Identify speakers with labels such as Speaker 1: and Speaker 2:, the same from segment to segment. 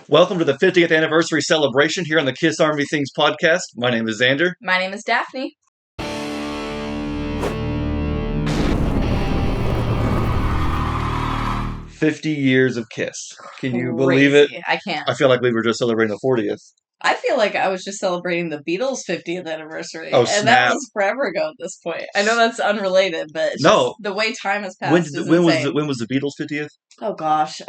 Speaker 1: Welcome to the 50th anniversary celebration here on the Kiss Army Things podcast. My name is Xander.
Speaker 2: My name is Daphne.
Speaker 1: "50 years of Kiss." Can you believe it?
Speaker 2: I can't.
Speaker 1: I feel like we were just celebrating the 40th.
Speaker 2: I feel like I was just celebrating the Beatles' 50th anniversary.
Speaker 1: Oh,
Speaker 2: and
Speaker 1: snap.
Speaker 2: that was forever ago at this point. I know that's unrelated, but it's
Speaker 1: No.
Speaker 2: just the way time has passed
Speaker 1: When
Speaker 2: is
Speaker 1: was
Speaker 2: insane.
Speaker 1: the Beatles' 50th?
Speaker 2: Oh, gosh.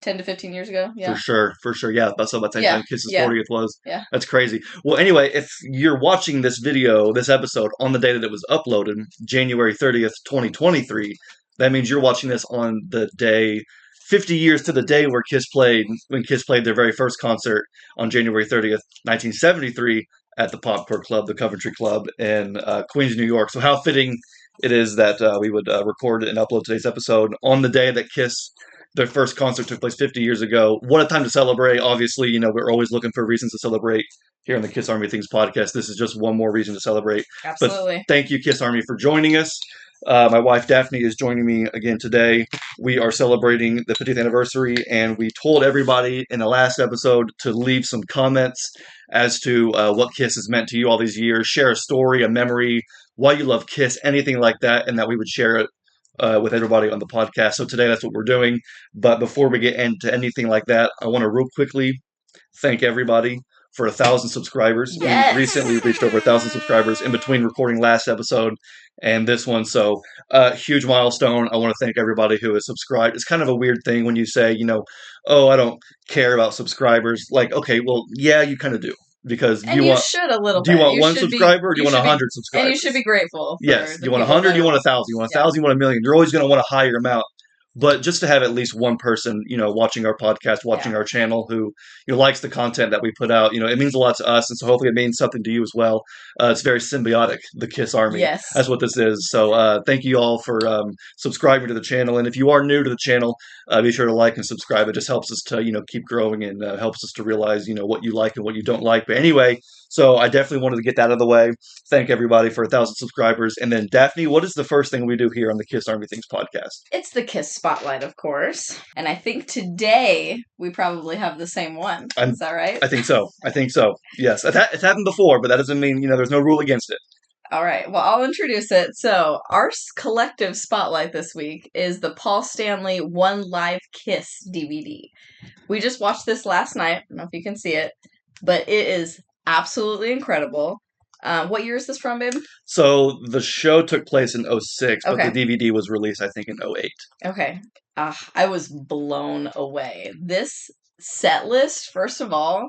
Speaker 2: 10 to 15 years ago. Yeah.
Speaker 1: For sure. Yeah, that's about the same time Kiss's 40th was.
Speaker 2: Yeah.
Speaker 1: That's crazy. Well, anyway, if you're watching this episode, on the day that it was uploaded, January 30th, 2023, that means you're watching this on the day 50 years to the day when Kiss played their very first concert on January 30th, 1973 at the W.A.L.K.E.R Club, the Coventry Club in Queens, New York. So how fitting it is that we would record and upload today's episode on the day that Kiss, their first concert, took place 50 years ago. What a time to celebrate. Obviously, we're always looking for reasons to celebrate here on the Kiss Army Things podcast. This is just one more reason to celebrate.
Speaker 2: Absolutely.
Speaker 1: But thank you, Kiss Army, for joining us. My wife, Daphne, is joining me again today. We are celebrating the 50th anniversary, and we told everybody in the last episode to leave some comments as to what Kiss has meant to you all these years. Share a story, a memory, why you love Kiss, anything like that, and that we would share it with everybody on the podcast. So today that's what we're doing. But before we get into anything like that, I want to real quickly thank everybody for 1,000 subscribers.
Speaker 2: Yes.
Speaker 1: We recently reached over 1,000 subscribers in between recording last episode and this one. So huge milestone. I want to thank everybody who has subscribed. It's kind of a weird thing when you say, oh, I don't care about subscribers. Like, okay, well, yeah, you kind of do. Because
Speaker 2: you should a little bit.
Speaker 1: Do you want one subscriber or do you want 100 subscribers?
Speaker 2: And you should be grateful.
Speaker 1: Yes. Do you want 100? Do you want 1,000? You want 1,000? You want 1,000,000? You're always going to want a higher amount. But just to have at least one person, watching our podcast, watching our channel, who likes the content that we put out, it means a lot to us, and so hopefully it means something to you as well. It's very symbiotic, the Kiss Army.
Speaker 2: Yes,
Speaker 1: that's what this is. So thank you all for subscribing to the channel, and if you are new to the channel, be sure to like and subscribe. It just helps us to keep growing and helps us to realize what you like and what you don't like. But anyway. So I definitely wanted to get that out of the way. Thank everybody for 1,000 subscribers. And then, Daphne, what is the first thing we do here on the Kiss Army Things podcast?
Speaker 2: It's the Kiss Spotlight, of course. And I think today we probably have the same one. Is that right?
Speaker 1: I think so. Yes. It's happened before, but that doesn't mean, there's no rule against it.
Speaker 2: All right. Well, I'll introduce it. So our collective spotlight this week is the Paul Stanley One Live Kiss DVD. We just watched this last night. I don't know if you can see it, but it is absolutely incredible. What year is this from, babe?
Speaker 1: So the show took place in 2006, but the DVD was released, I think, in 2008.
Speaker 2: Okay. I was blown away. This set list, first of all,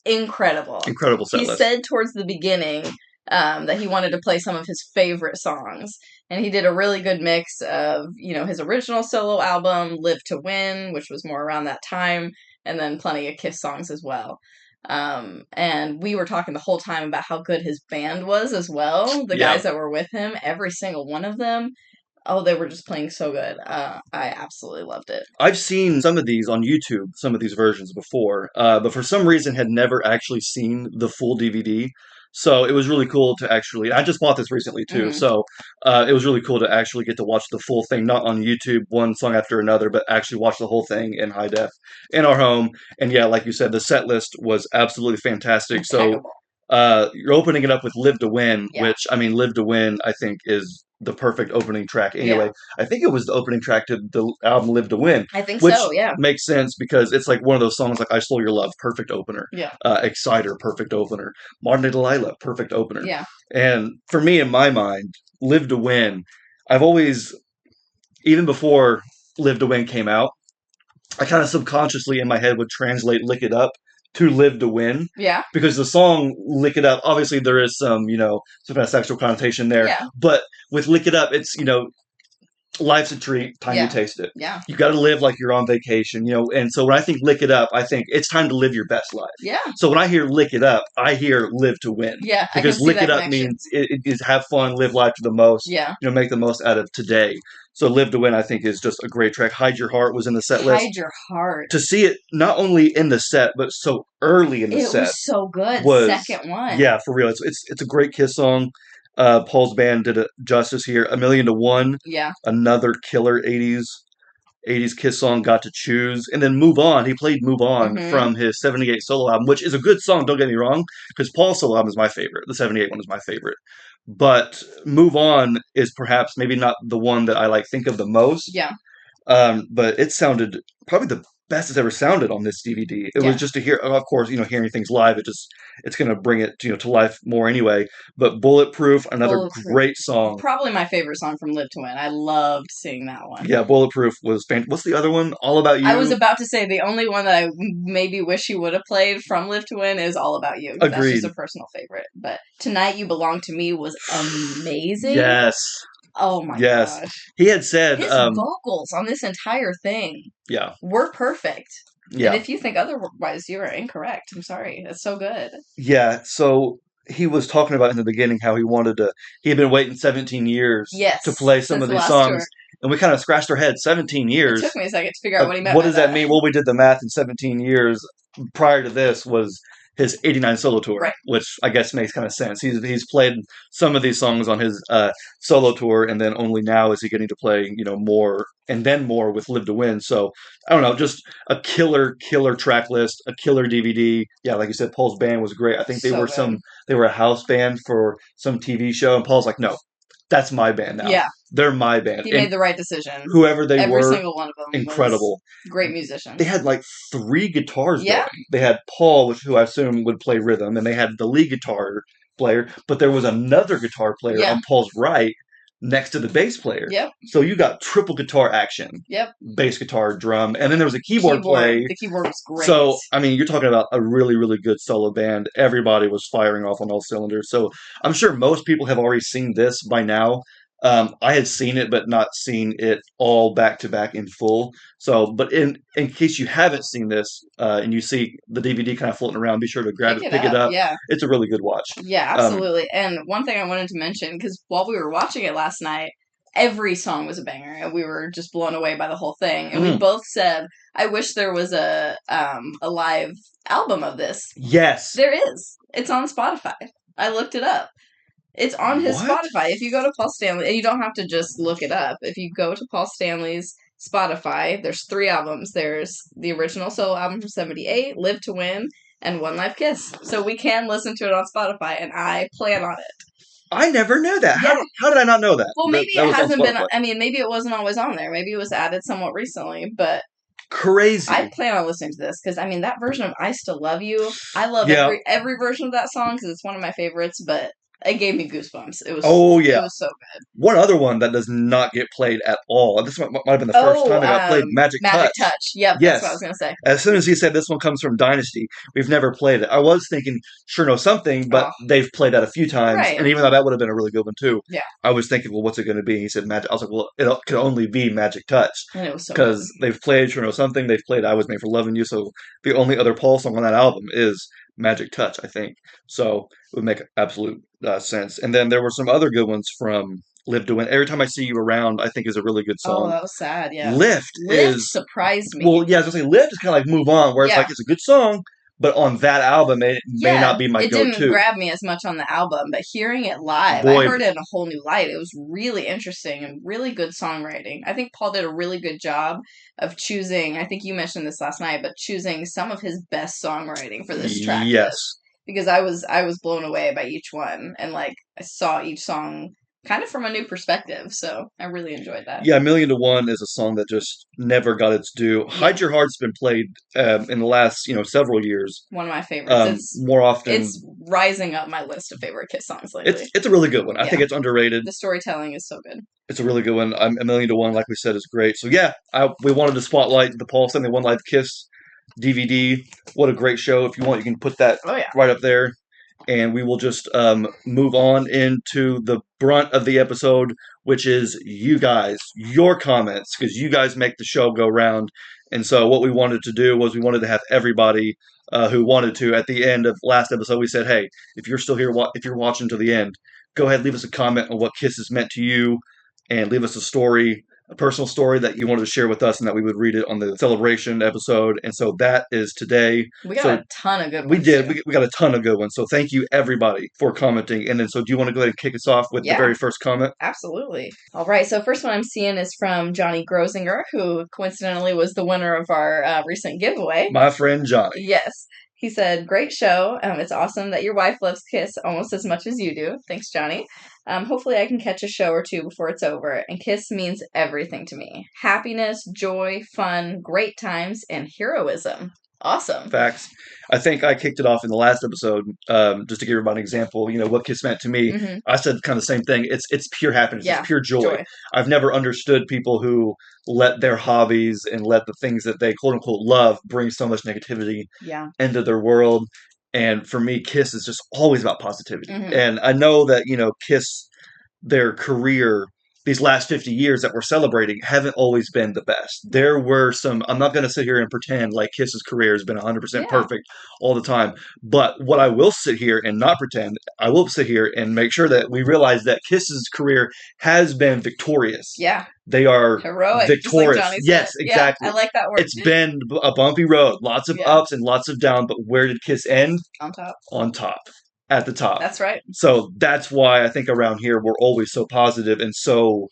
Speaker 2: incredible.
Speaker 1: Incredible set list.
Speaker 2: He said towards the beginning that he wanted to play some of his favorite songs. And he did a really good mix of, his original solo album, Live to Win, which was more around that time, and then plenty of Kiss songs as well. And we were talking the whole time about how good his band was as well. The guys that were with him, every single one of them. Oh, they were just playing so good. I absolutely loved it.
Speaker 1: I've seen some of these on YouTube, some of these versions before, but for some reason had never actually seen the full DVD. So it was really cool to actually, I just bought this recently too, so it was really cool to actually get to watch the full thing, not on YouTube, one song after another, but actually watch the whole thing in high def in our home. And yeah, like you said, the set list was absolutely fantastic.
Speaker 2: Impeccable.
Speaker 1: So you're opening it up with Live to Win, which, Live to Win, I think, is the perfect opening track. Anyway, I think it was the opening track to the album Live to Win.
Speaker 2: I think so, yeah.
Speaker 1: Which makes sense because it's like one of those songs like I Stole Your Love, perfect opener.
Speaker 2: Yeah.
Speaker 1: Exciter, perfect opener. Modern Day Delilah, perfect opener.
Speaker 2: Yeah.
Speaker 1: And for me, in my mind, Live to Win, I've always, even before Live to Win came out, I kind of subconsciously in my head would translate Lick It Up to Live to Win.
Speaker 2: Yeah.
Speaker 1: Because the song Lick It Up, obviously there is some, some kind of sexual connotation there.
Speaker 2: Yeah.
Speaker 1: But with Lick It Up, it's, life's a treat, time to taste it.
Speaker 2: Yeah.
Speaker 1: You got to live like you're on vacation, and so when I think Lick It Up, I think it's time to live your best life.
Speaker 2: Yeah.
Speaker 1: So when I hear Lick It Up, I hear Live to Win.
Speaker 2: Yeah.
Speaker 1: Because Lick It Up means it is have fun, live life to the most.
Speaker 2: Yeah.
Speaker 1: Make the most out of today. So Live to Win, I think, is just a great track. Hide Your Heart was in the set list.
Speaker 2: Hide Your Heart.
Speaker 1: To see it not only in the set, but so early in the set.
Speaker 2: It was so good. Second one.
Speaker 1: Yeah, for real. It's a great Kiss song. Paul's band did it justice here. 1,000,000 to 1.
Speaker 2: Yeah.
Speaker 1: Another killer 80s '80s Kiss song, Got to Choose. And then Move On. He played Move On
Speaker 2: Mm-hmm.
Speaker 1: from his '78 solo album, which is a good song, don't get me wrong, because Paul's solo album is my favorite. The '78 one is my favorite. But Move On is perhaps maybe not the one that I like think of the most.
Speaker 2: Yeah.
Speaker 1: But it sounded probably the best it's ever sounded on this DVD. It was
Speaker 2: Yeah.
Speaker 1: just to hear, of course, hearing things live, it's going to bring it to life more anyway. But Bulletproof, another
Speaker 2: Bulletproof.
Speaker 1: great song.
Speaker 2: Probably my favorite song from Live to Win. I loved seeing that one.
Speaker 1: Yeah, Bulletproof was fantastic. What's the other one? All About You.
Speaker 2: I was about to say the only one that I maybe wish he would have played from Live to Win is All About You. That's
Speaker 1: Agreed.
Speaker 2: just a personal favorite. But Tonight You Belong to Me was amazing.
Speaker 1: Yes.
Speaker 2: Oh my
Speaker 1: Yes.
Speaker 2: gosh.
Speaker 1: He had said,
Speaker 2: His vocals on this entire thing
Speaker 1: yeah,
Speaker 2: were perfect.
Speaker 1: yeah,
Speaker 2: And if you think otherwise, you are incorrect. I'm sorry. It's so good.
Speaker 1: yeah. So he was talking about in the beginning how he had been waiting 17 years
Speaker 2: Yes,
Speaker 1: to play some
Speaker 2: since
Speaker 1: of
Speaker 2: the
Speaker 1: these
Speaker 2: last
Speaker 1: songs.
Speaker 2: tour.
Speaker 1: And we kind of scratched our heads. 17
Speaker 2: It
Speaker 1: years.
Speaker 2: took me a second to figure out what he meant
Speaker 1: What
Speaker 2: by
Speaker 1: does that mean? Well, we did the math in 17 years. Prior to this was his '89 solo tour,
Speaker 2: Right.
Speaker 1: which I guess makes kind of sense. He's played some of these songs on his solo tour, and then only now is he getting to play more and then more with Live to Win. So I don't know, just a killer track list, a killer DVD. Yeah, like you said, Paul's band was great. I think they
Speaker 2: So
Speaker 1: were
Speaker 2: good.
Speaker 1: they were a house band for some TV show, and Paul's like, no, that's my band now.
Speaker 2: Yeah.
Speaker 1: They're my band.
Speaker 2: He
Speaker 1: And
Speaker 2: made the right decision.
Speaker 1: whoever they
Speaker 2: Every
Speaker 1: were,
Speaker 2: single one of them
Speaker 1: incredible.
Speaker 2: was great musicians.
Speaker 1: They had like 3 guitars
Speaker 2: Yeah.
Speaker 1: going. They had Paul, who I assume would play rhythm, and they had the lead guitar player, but there was another guitar player
Speaker 2: Yeah.
Speaker 1: on Paul's right next to the bass player.
Speaker 2: Yep.
Speaker 1: So you got triple guitar action.
Speaker 2: Yep.
Speaker 1: Bass guitar, drum, and then there was a keyboard play.
Speaker 2: The keyboard was great.
Speaker 1: So, I mean, you're talking about a really, really good solo band. Everybody was firing off on all cylinders. So, I'm sure most people have already seen this by now. I had seen it, but not seen it all back to back in full. So, but in case you haven't seen this, and you see the DVD kind of floating around, be sure to grab it, pick it up.
Speaker 2: Yeah.
Speaker 1: It's a really good watch.
Speaker 2: Yeah, absolutely. And one thing I wanted to mention, because while we were watching it last night, every song was a banger, and we were just blown away by the whole thing. And we both said, "I wish there was a live album of this."
Speaker 1: Yes,
Speaker 2: there is. It's on Spotify. I looked it up. It's on his Spotify. If you go to Paul Stanley, and you don't have to just look it up. If you go to Paul Stanley's Spotify, there's 3 albums. There's the original solo album from '78, Live to Win, and One Life Kiss. So we can listen to it on Spotify, and I plan on it.
Speaker 1: I never knew that.
Speaker 2: Yeah.
Speaker 1: How did I not know that?
Speaker 2: Well, maybe
Speaker 1: that
Speaker 2: it
Speaker 1: was on
Speaker 2: hasn't been.
Speaker 1: Spotify.
Speaker 2: I mean, maybe it wasn't always on there. Maybe it was added somewhat recently, but
Speaker 1: Crazy.
Speaker 2: I plan on listening to this because I mean that version of "I Still Love You." I love
Speaker 1: Yeah.
Speaker 2: every version of that song because it's one of my favorites. But it gave me goosebumps. It was
Speaker 1: yeah.
Speaker 2: It was so good.
Speaker 1: One other one that does not get played at all. This might have been the first time it got played. Magic Touch.
Speaker 2: Yep,
Speaker 1: Yes.
Speaker 2: that's what I was gonna say.
Speaker 1: As soon as he said this one comes from Dynasty, we've never played it. I was thinking Sure Know Something, but they've played that a few times,
Speaker 2: Right.
Speaker 1: and even though that would have been a really good one too,
Speaker 2: Yeah.
Speaker 1: I was thinking, well, what's it going to be? He said Magic. I was like, well, it could only be Magic Touch
Speaker 2: And it was so
Speaker 1: because they've played Sure Know Something, they've played I Was Made for Loving You, so the only other Paul song on that album is Magic Touch, I think. So it would make absolute sense. And then there were some other good ones from Live to Win. Every Time I See You Around, I think is a really good song.
Speaker 2: Oh, that was sad. Yeah.
Speaker 1: Lift
Speaker 2: surprised me.
Speaker 1: Well, yeah, I was gonna say Lift is kind of like Move On, where it's like it's a good song, but on that album it may not be my go-to.
Speaker 2: It didn't grab me as much on the album, but hearing it live, I heard it in a whole new light. It was really interesting and really good songwriting. I think Paul did a really good job of choosing, I think you mentioned this last night, but choosing some of his best songwriting for this track.
Speaker 1: Yes.
Speaker 2: Because I was blown away by each one, and like I saw each song kind of from a new perspective, so I really enjoyed that.
Speaker 1: Yeah, A Million to One is a song that just never got its due. Yeah. Hide Your Heart's been played in the last several years.
Speaker 2: One of my favorites.
Speaker 1: More often,
Speaker 2: it's rising up my list of favorite Kiss songs lately.
Speaker 1: It's a really good one. I think it's underrated.
Speaker 2: The storytelling is so good.
Speaker 1: It's a really good one. A Million to One, like we said, is great. So yeah, we wanted to spotlight the Paul Stanley One Live Kiss DVD. What a great show. If you want, you can put that right up there. And we will just move on into the brunt of the episode, which is you guys, your comments, because you guys make the show go round. And so what we wanted to do was we wanted to have everybody who wanted to, at the end of last episode, we said, hey, if you're still here, if you're watching to the end, go ahead, leave us a comment on what Kiss has meant to you, and leave us a story a personal story that you wanted to share with us and that we would read it on the celebration episode. And so that is today.
Speaker 2: We got
Speaker 1: So
Speaker 2: a ton of good
Speaker 1: we
Speaker 2: ones,
Speaker 1: did.
Speaker 2: too.
Speaker 1: We got a ton of good ones. So thank you, everybody, for commenting. And then, so do you want to go ahead and kick us off with the
Speaker 2: Yeah.
Speaker 1: very first comment?
Speaker 2: Absolutely. All right. So first one I'm seeing is from Johnny Grosinger, who coincidentally was the winner of our recent giveaway.
Speaker 1: My friend Johnny.
Speaker 2: Yes. He said, "Great show. It's awesome that your wife loves Kiss almost as much as you do. Thanks, Johnny. Hopefully I can catch a show or two before it's over. And Kiss means everything to me. Happiness, joy, fun, great times, and heroism." Awesome.
Speaker 1: Facts. I think I kicked it off in the last episode, just to give everybody an example, what Kiss meant to me.
Speaker 2: Mhm.
Speaker 1: I said kind of the same thing. It's pure happiness.
Speaker 2: Yeah,
Speaker 1: It's pure joy. I've never understood people who let their hobbies and let the things that they quote unquote love bring so much negativity
Speaker 2: Yeah.
Speaker 1: into their world. And for me, Kiss is just always about positivity.
Speaker 2: Mhm.
Speaker 1: And I know that, Kiss, their career, these last 50 years that we're celebrating, haven't always been the best. There were some, I'm not going to sit here and pretend like Kiss's career has been 100%
Speaker 2: Yeah.
Speaker 1: perfect all the time. But what I will sit here and not pretend, I will sit here and make sure that we realize that Kiss's career has been victorious.
Speaker 2: Yeah.
Speaker 1: They are
Speaker 2: Heroic.
Speaker 1: victorious.
Speaker 2: Just like Johnny
Speaker 1: Yes,
Speaker 2: said.
Speaker 1: exactly.
Speaker 2: Yeah, I like that word.
Speaker 1: It's been a bumpy road, lots of
Speaker 2: Yeah.
Speaker 1: ups and lots of downs, but where did Kiss end?
Speaker 2: On top.
Speaker 1: On top. At the top.
Speaker 2: That's right.
Speaker 1: So that's why I think around here we're always so positive and so,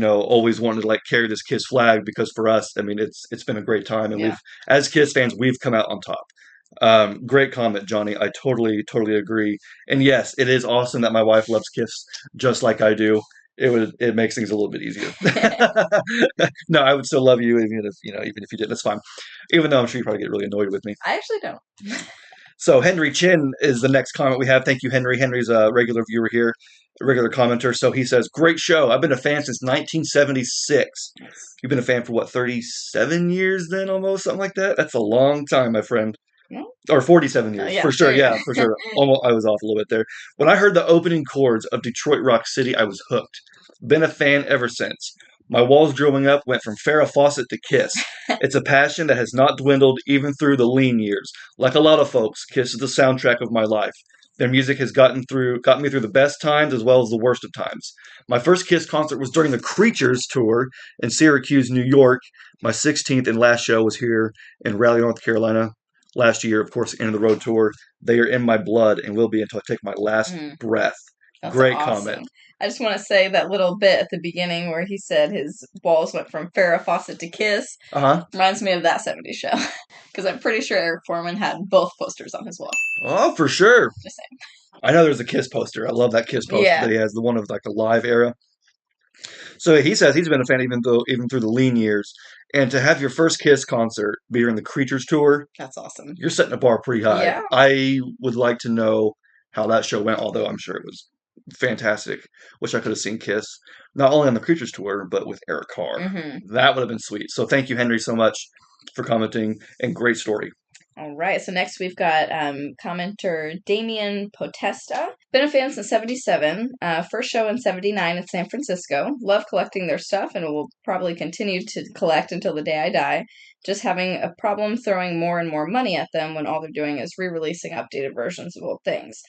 Speaker 1: always wanting to like carry this Kiss flag, because for us, I mean, it's been a great time, and
Speaker 2: Yeah.
Speaker 1: we've, as Kiss fans, we've come out on top. Great comment, Johnny. I totally agree. And yes, it is awesome that my wife loves Kiss just like I do. It makes things a little bit easier. No, I would still love you even if you did. That's fine. Even though I'm sure you probably get really annoyed with me.
Speaker 2: I actually don't.
Speaker 1: So Henry Chin is the next comment we have. Thank you, Henry. Henry's a regular viewer here, a regular commenter. So he says, "Great show. I've been a fan since 1976. You've been a fan for what, 37 years then, almost, something like that? That's a long time, my friend.
Speaker 2: Yeah.
Speaker 1: Or 47 years,
Speaker 2: Yeah,
Speaker 1: for sure.
Speaker 2: sure.
Speaker 1: Yeah, for sure. Almost, I was off a little bit there. When I heard the opening chords of Detroit Rock City, I was hooked. Been a fan ever since. My walls growing up went from Farrah Fawcett to Kiss. It's a passion that has not dwindled even through the lean years. Like a lot of folks, Kiss is the soundtrack of my life. Their music has gotten me through the best times as well as the worst of times. My first Kiss concert was during the Creatures tour in Syracuse, New York. My 16th and last show was here in Raleigh, North Carolina. Last year, of course, End of the Road tour. They are in my blood and will be until I take my last breath."
Speaker 2: That's
Speaker 1: Great
Speaker 2: awesome.
Speaker 1: comment.
Speaker 2: I just want to say that little bit at the beginning where he said his walls went from Farrah Fawcett to Kiss reminds me of that 70s show. Because I'm pretty sure Eric Foreman had both posters on his wall.
Speaker 1: Oh, for sure.
Speaker 2: Just saying.
Speaker 1: I know there's a Kiss poster. I love that Kiss poster that he has, the one of like the live era. So he says he's been a fan even through the lean years. And to have your first Kiss concert be during the Creatures tour,
Speaker 2: that's awesome.
Speaker 1: You're setting the bar pretty high.
Speaker 2: Yeah.
Speaker 1: I would like to know how that show went, although I'm sure it was fantastic. Wish I could have seen Kiss, not only on the Creatures tour, but with W.A.L.K.E.R. That would have been sweet. So thank you, Henry, so much for commenting, and great story.
Speaker 2: All right, so next we've got commenter Damien Potesta. Been a fan since 77. First show in 79 in San Francisco. Love collecting their stuff and will probably continue to collect until the day I die. Just having a problem throwing more and more money at them when all they're doing is re-releasing updated versions of old things.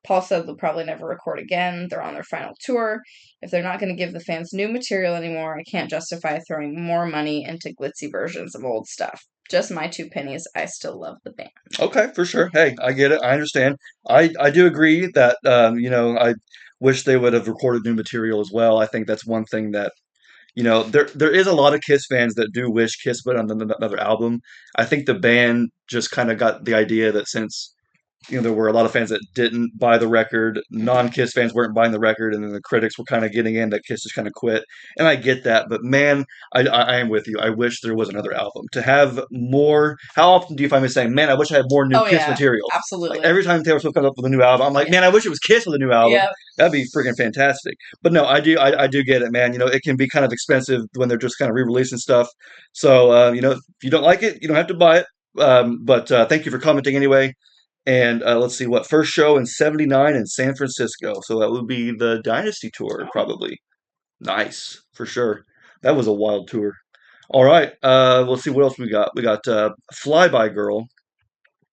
Speaker 2: Paul said they'll probably never record again. They're on their final tour. If they're not going to give the fans new material anymore, I can't justify throwing more money into glitzy versions of old stuff. Just my 2 pennies. I still love the band. Okay,
Speaker 1: for sure. Hey, I get it. I understand. I do agree that, I wish they would have recorded new material as well. I think that's one thing that, there is a lot of Kiss fans that do wish Kiss put on another album. I think the band just kind of got the idea that since there were a lot of fans that didn't buy the record. Non-Kiss fans weren't buying the record, and then the critics were kind of getting in that Kiss just kind of quit. And I get that, but man, I am with you. I wish there was another album to have more. How often do you find me saying, "Man, I wish I had more new Kiss material"?
Speaker 2: Absolutely.
Speaker 1: Like every time Taylor Swift comes up with a new album, I'm like, "Man, I wish it was Kiss with a new album."
Speaker 2: Yep.
Speaker 1: That'd be freaking fantastic. But no, I do get it, man. It can be kind of expensive when they're just kind of re-releasing stuff. So if you don't like it, you don't have to buy it. But thank you for commenting anyway. And let's see, first show in 79 in San Francisco. So that would be the Dynasty tour, probably. Nice, for sure. That was a wild tour. All right, let's see what else we got. We got Flyby Girl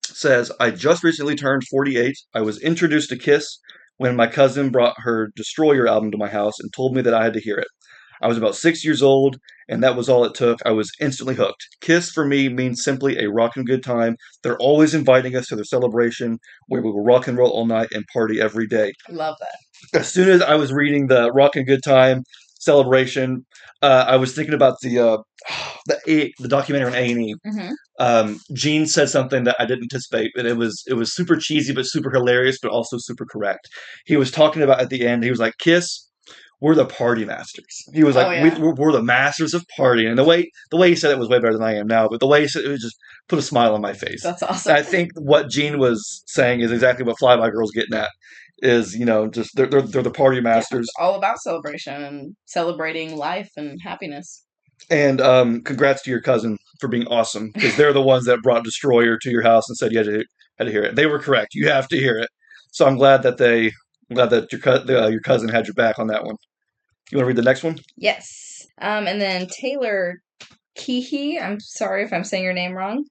Speaker 1: says, I just recently turned 48. I was introduced to Kiss when my cousin brought her Destroyer album to my house and told me that I had to hear it. I was about 6 years old, and that was all it took. I was instantly hooked. Kiss for me means simply a rockin' good time. They're always inviting us to their celebration where we will rock and roll all night and party every day.
Speaker 2: Love that.
Speaker 1: As soon as I was reading the rockin' good time celebration, I was thinking about the documentary on A&E.
Speaker 2: Hmm.
Speaker 1: Gene said something that I didn't anticipate, and it was super cheesy but super hilarious, but also super correct. He was talking about at the end. He was like, "Kiss, we're the party masters." He was like,
Speaker 2: Oh
Speaker 1: we,
Speaker 2: yeah,
Speaker 1: "We're the masters of partying." And the way he said it was way better than I am now. But the way he said it just put a smile on my face.
Speaker 2: that's awesome.
Speaker 1: And I think what Gene was saying is exactly what Flyby Girl's getting at. Is just they're the party
Speaker 2: Yeah,
Speaker 1: masters.
Speaker 2: all about celebration and celebrating life and happiness.
Speaker 1: And congrats to your cousin for being awesome, because they're the ones that brought Destroyer to your house and said you had to hear it. They were correct. You have to hear it. So I'm glad that your cousin had your back on that one. You want to read the next one?
Speaker 2: Yes. And then Taylor Keehee, I'm sorry if I'm saying your name wrong,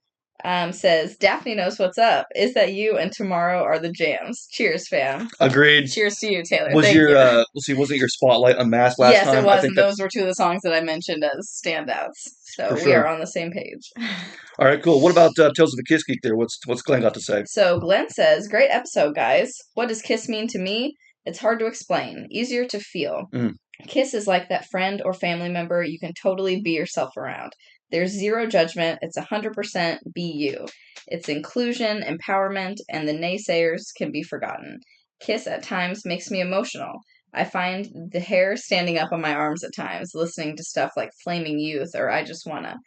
Speaker 2: says, Daphne knows what's up. Is that you and tomorrow are the jams? Cheers, fam.
Speaker 1: Agreed.
Speaker 2: Cheers to you, Taylor.
Speaker 1: Was
Speaker 2: Thank
Speaker 1: your
Speaker 2: you.
Speaker 1: let's see, wasn't your spotlight unmasked last
Speaker 2: Yes,
Speaker 1: time?
Speaker 2: it was,
Speaker 1: I think
Speaker 2: and
Speaker 1: that's
Speaker 2: those were two of the songs that I mentioned as standouts. So
Speaker 1: for
Speaker 2: we are
Speaker 1: sure.
Speaker 2: on the same page.
Speaker 1: All right, cool. What about Tales of the Kiss Geek there? What's Glenn got to say?
Speaker 2: So Glenn says, great episode, guys. What does kiss mean to me? It's hard to explain, easier to feel.
Speaker 1: Mm.
Speaker 2: Kiss is like that friend or family member you can totally be yourself around. There's zero judgment. It's 100% be you. It's inclusion, empowerment, and the naysayers can be forgotten. Kiss at times makes me emotional. I find the hair standing up on my arms at times, listening to stuff like Flaming Youth or I Just Wanna.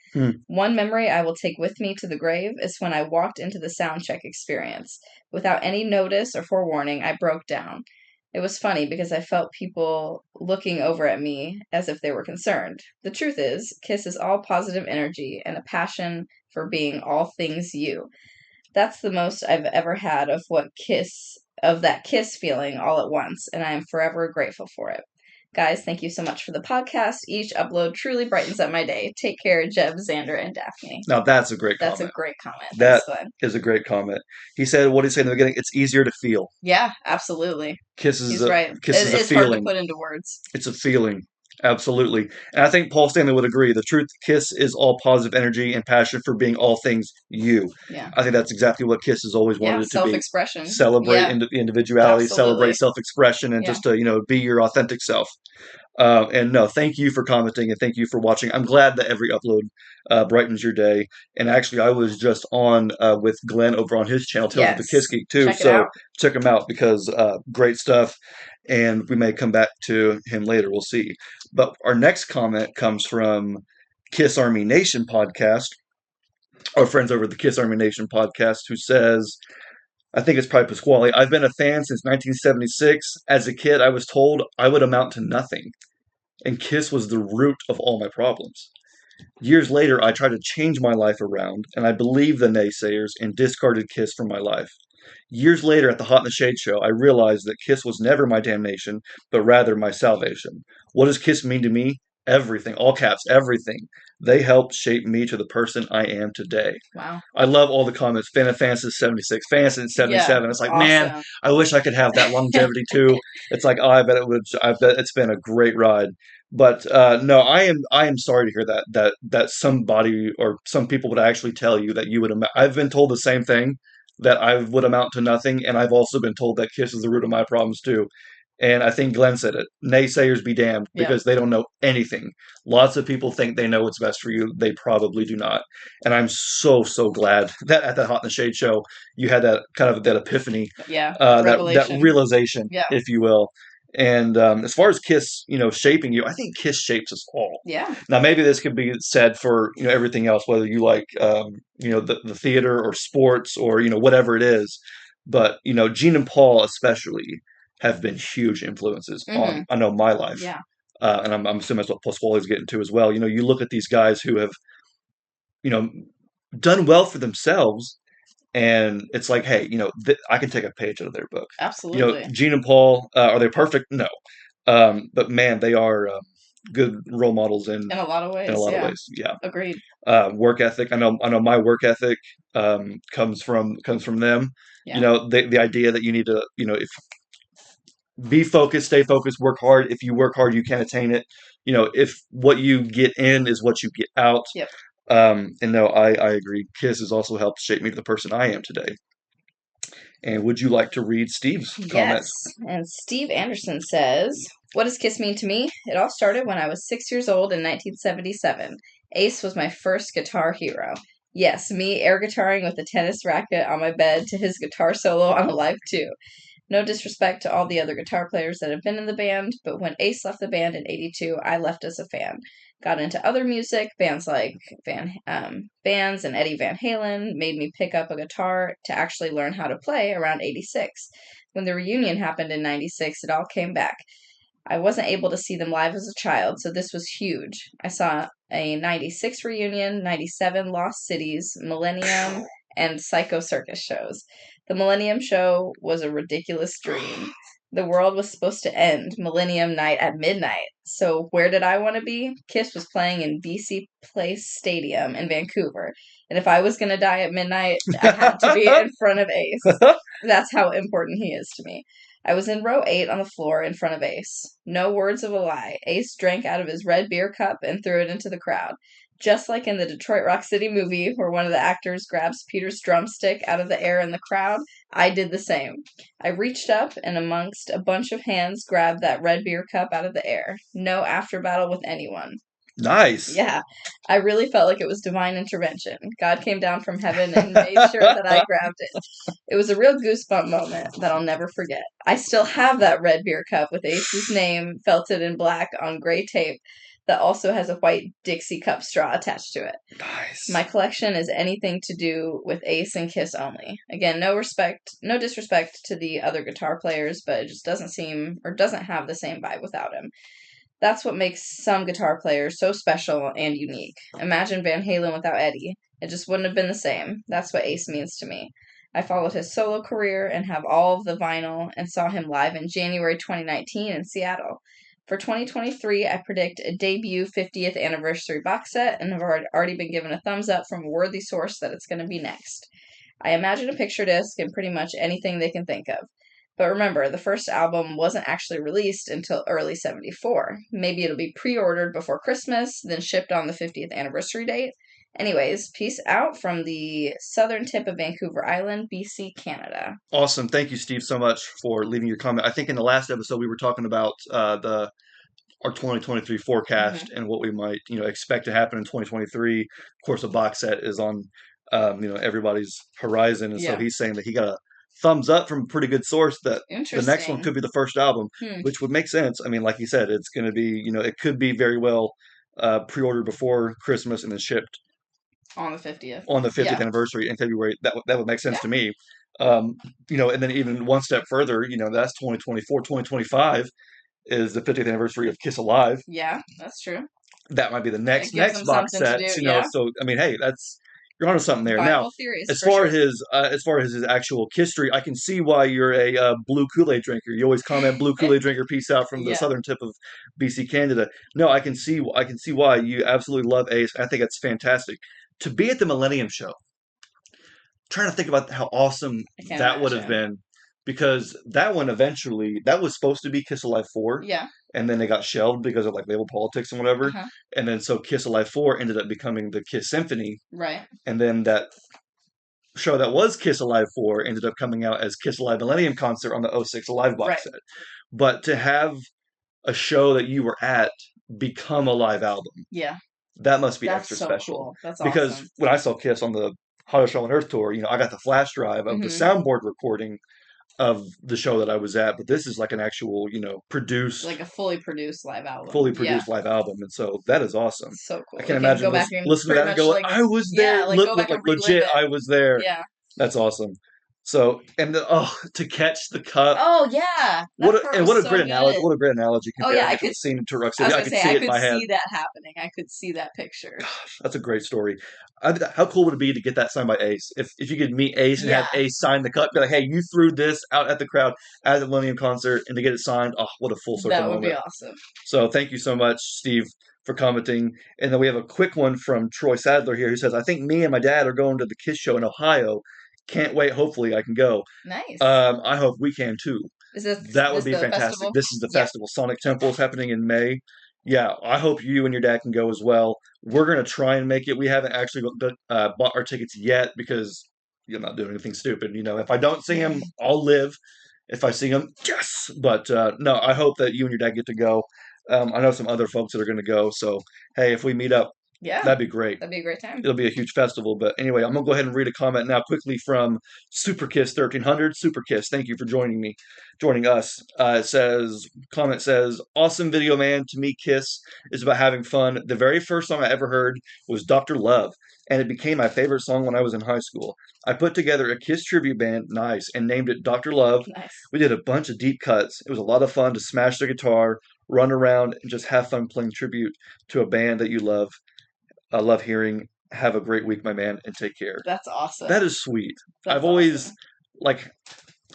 Speaker 2: One memory I will take with me to the grave is when I walked into the soundcheck experience. Without any notice or forewarning, I broke down. It was funny because I felt people looking over at me as if they were concerned. The truth is, Kiss is all positive energy and a passion for being all things you. That's the most I've ever had of that Kiss feeling all at once, and I am forever grateful for it. Guys, thank you so much for the podcast. Each upload truly brightens up my day. Take care, Jeb, Xander, and Daphne.
Speaker 1: Now that's a great
Speaker 2: That's
Speaker 1: comment.
Speaker 2: a great comment.
Speaker 1: That
Speaker 2: Thanks, Glenn.
Speaker 1: is a great comment. He said, what did he say in the beginning? It's easier to feel.
Speaker 2: Yeah, absolutely.
Speaker 1: Kiss is
Speaker 2: He's right.
Speaker 1: Kiss is a
Speaker 2: It's hard to
Speaker 1: feeling.
Speaker 2: put into words.
Speaker 1: It's a feeling. Absolutely. And I think Paul Stanley would agree. The truth, Kiss is all positive energy and passion for being all things you.
Speaker 2: Yeah.
Speaker 1: I think that's exactly what Kiss has always wanted it to be.
Speaker 2: Self-expression.
Speaker 1: Celebrate
Speaker 2: Yeah,
Speaker 1: individuality,
Speaker 2: absolutely.
Speaker 1: celebrate self-expression, and
Speaker 2: Yeah.
Speaker 1: just to be your authentic self. And no, thank you for commenting and thank you for watching. I'm glad that every upload brightens your day. And actually, I was just on with Glenn over on his channel, Tales of the
Speaker 2: Yes.
Speaker 1: Kiss Geek, too.
Speaker 2: Check it
Speaker 1: So
Speaker 2: out.
Speaker 1: check him out because great stuff. And we may come back to him later. We'll see. But our next comment comes from Kiss Army Nation podcast, our friends over at the Kiss Army Nation podcast, who says, I think it's probably Pasquale. I've been a fan since 1976. As a kid, I was told I would amount to nothing, and Kiss was the root of all my problems. Years later, I tried to change my life around, and I believed the naysayers and discarded Kiss from my life. Years later, at the Hot in the Shade show, I realized that Kiss was never my damnation, but rather my salvation. What does Kiss mean to me? Everything, all caps, everything. They helped shape me to the person I am today.
Speaker 2: Wow.
Speaker 1: I love all the comments. Fan of Fans is 76, Fans is 77.
Speaker 2: Yeah,
Speaker 1: it's like,
Speaker 2: awesome.
Speaker 1: man, I wish I could have that longevity too. It's like, oh, I bet it's been a great ride. But no, I am sorry to hear that somebody or some people would actually tell you that you would. I've been told the same thing, that I would amount to nothing, and I've also been told that Kiss is the root of my problems too. And I think Glenn said it. Naysayers be damned, because they don't know anything. Lots of people think they know what's best for you. They probably do not. And I'm so glad that at that Hot in the Shade show you had that kind of that epiphany, that realization, if you will. And as far as Kiss, shaping you, I think Kiss shapes us all.
Speaker 2: Yeah.
Speaker 1: Now, maybe this could be said for everything else, whether you like the theater or sports or whatever it is. But Gene and Paul especially have been huge influences on I know my life.
Speaker 2: Yeah.
Speaker 1: And I'm assuming that's what Pasquale's getting to as well. You look at these guys who have done well for themselves. And it's like, hey, I can take a page out of their book.
Speaker 2: Absolutely.
Speaker 1: Gene and Paul, are they perfect? No. But man, they are good role models in
Speaker 2: a lot of ways.
Speaker 1: In a lot of ways, yeah.
Speaker 2: Agreed.
Speaker 1: Work ethic. I know my work ethic comes from them.
Speaker 2: Yeah.
Speaker 1: The idea that you need to, if be focused, stay focused, work hard. If you work hard, you can attain it. if what you get in is what you get out.
Speaker 2: Yep.
Speaker 1: And no, I agree. Kiss has also helped shape me to the person I am today. And would you like to read Steve's
Speaker 2: Yes.
Speaker 1: comments?
Speaker 2: And Steve Anderson says, "What does Kiss mean to me? It all started when I was 6 years old in 1977. Ace was my first guitar hero. Yes, me air guitaring with a tennis racket on my bed to his guitar solo on Alive 2. No disrespect to all the other guitar players that have been in the band, but when Ace left the band in '82, I left as a fan. Got into other music, bands like bands and Eddie Van Halen made me pick up a guitar to actually learn how to play around '86. When the reunion happened in '96, it all came back. I wasn't able to see them live as a child, so this was huge. I saw a '96 reunion, '97 Lost Cities, Millennium, and Psycho Circus shows. The Millennium show was a ridiculous dream. The world was supposed to end Millennium night at midnight. So where did I want to be? Kiss was playing in BC Place Stadium in Vancouver. And if I was going to die at midnight, I had to be in front of Ace. That's how important he is to me. I was in row 8 on the floor in front of Ace. No words of a lie. Ace drank out of his red beer cup and threw it into the crowd. Just like in the Detroit Rock City movie, where one of the actors grabs Peter's drumstick out of the air in the crowd, I did the same. I reached up and amongst a bunch of hands grabbed that red beer cup out of the air. No after battle with anyone.
Speaker 1: Nice.
Speaker 2: Yeah, I really felt like it was divine intervention. God came down from heaven and made sure that I grabbed it. It was a real goosebump moment that I'll never forget. I still have that red beer cup with Ace's name felted in black on gray tape that also has a white Dixie cup straw attached to it.
Speaker 1: Nice.
Speaker 2: My collection is anything to do with Ace and Kiss only. Again, no disrespect to the other guitar players, but it just doesn't seem or doesn't have the same vibe without him. That's what makes some guitar players so special and unique. Imagine Van Halen without Eddie. It just wouldn't have been the same. That's what Ace means to me. I followed his solo career and have all of the vinyl and saw him live in January 2019 in Seattle. For 2023, I predict a debut 50th anniversary box set and have already been given a thumbs up from a worthy source that it's going to be next. I imagine a picture disc and pretty much anything they can think of. But remember, the first album wasn't actually released until early '74. Maybe it'll be pre-ordered before Christmas, then shipped on the 50th anniversary date. Anyways, peace out from the southern tip of Vancouver Island, BC, Canada.
Speaker 1: Awesome. Thank you, Steve, so much for leaving your comment. I think in the last episode we were talking about our 2023 forecast and what we might expect to happen in 2023. Of course, a box set is on everybody's horizon, and so he's saying that he got a thumbs up from a pretty good source that the next one could be the first album, which would make sense. I mean, like you said, it's going to be it could be very well pre-ordered before Christmas and then shipped
Speaker 2: on the 50th
Speaker 1: anniversary in February. That would make sense to me. And then even one step further, that's 2024, 2025 is the 50th anniversary of Kiss Alive.
Speaker 2: Yeah, that's true.
Speaker 1: That might be the next box set. So I mean, hey, you're onto something there.
Speaker 2: Viable
Speaker 1: Now,
Speaker 2: theories,
Speaker 1: as far as his actual history, I can see why you're a blue Kool-Aid drinker. You always comment "blue Kool-Aid drinker." Peace out from the southern tip of BC, Canada. No, I can see why you absolutely love Ace. I think it's fantastic to be at the Millennium Show. Trying to think about how awesome that would have been. Because that one that was supposed to be Kiss Alive 4.
Speaker 2: Yeah.
Speaker 1: And then they got shelved because of label politics and whatever. And then so Kiss Alive 4 ended up becoming the Kiss Symphony.
Speaker 2: Right.
Speaker 1: And then that show that was Kiss Alive 4 ended up coming out as Kiss Alive Millennium Concert on the '06 Alive box set. But to have a show that you were at become a live album.
Speaker 2: Yeah.
Speaker 1: That must be extra special.
Speaker 2: Cool. That's
Speaker 1: because
Speaker 2: awesome.
Speaker 1: When I saw Kiss on the Hottest Show on Earth tour, I got the flash drive of the soundboard recording of the show that I was at, but this is like an actual, produced,
Speaker 2: like a fully produced live album.
Speaker 1: Live album, and so that is awesome.
Speaker 2: So cool.
Speaker 1: I can't imagine listen to that and go, I was there. Legit, I was there.
Speaker 2: Yeah,
Speaker 1: that's awesome. So to catch the cup.
Speaker 2: Oh yeah,
Speaker 1: what a great analogy! What a great analogy!
Speaker 2: I could
Speaker 1: see it in my head.
Speaker 2: See that happening. I could see that picture.
Speaker 1: Gosh, that's a great story. How cool would it be to get that signed by Ace? If you could meet Ace and have Ace sign the cup, be like, hey, you threw this out at the crowd at the Millennium Concert, and to get it signed, what a full circle moment.
Speaker 2: That would be awesome.
Speaker 1: So thank you so much, Steve, for commenting. And then we have a quick one from Troy Sadler here, who says, I think me and my dad are going to the Kiss show in Ohio. Can't wait. Hopefully I can go.
Speaker 2: Nice.
Speaker 1: I hope we can too.
Speaker 2: That
Speaker 1: would be fantastic.
Speaker 2: Festival?
Speaker 1: This is the festival. Sonic Temple is happening in May. Yeah, I hope you and your dad can go as well. We're gonna try and make it. We haven't actually bought our tickets yet because you're not doing anything stupid. If I don't see him, I'll live. If I see him, yes. But no, I hope that you and your dad get to go. I know some other folks that are gonna go. So hey, if we meet up,
Speaker 2: Yeah,
Speaker 1: that'd be great.
Speaker 2: that'd be a great time.
Speaker 1: It'll be a huge festival. But anyway, I'm gonna go ahead and read a comment now quickly from Superkiss 1300. Superkiss, thank you for joining us. Comment says, awesome video, man. To me, Kiss is about having fun. The very first song I ever heard was Dr. Love, and it became my favorite song when I was in high school. I put together a Kiss tribute band, nice, and named it Dr. Love.
Speaker 2: Nice.
Speaker 1: We did a bunch of deep cuts. It was a lot of fun to smash the guitar, run around, and just have fun playing tribute to a band that you love. I love hearing. Have a great week, my man, and take care.
Speaker 2: That's awesome.
Speaker 1: That is sweet.
Speaker 2: That's
Speaker 1: I've always
Speaker 2: awesome.
Speaker 1: like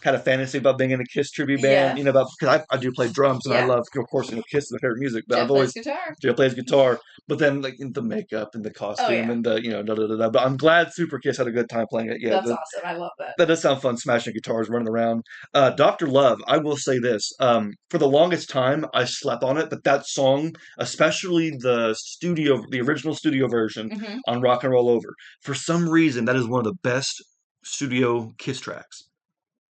Speaker 1: had a fantasy about being in a Kiss tribute
Speaker 2: Yeah.
Speaker 1: band, because I do play drums and I
Speaker 2: Yeah.
Speaker 1: love, of course, Kiss is my favorite music. But
Speaker 2: Jeff
Speaker 1: I've always
Speaker 2: plays guitar.
Speaker 1: Joe plays guitar, but then like the makeup and the costume
Speaker 2: yeah.
Speaker 1: and the da da da da. But I'm glad Super Kiss had a good time playing it. Yeah,
Speaker 2: That's awesome. I love that.
Speaker 1: that does sound fun, smashing guitars, running around. Dr. Love, I will say this. For the longest time, I slept on it, but that song, especially the original studio version
Speaker 2: Mhm.
Speaker 1: on Rock and Roll Over, for some reason, that is one of the best studio Kiss tracks.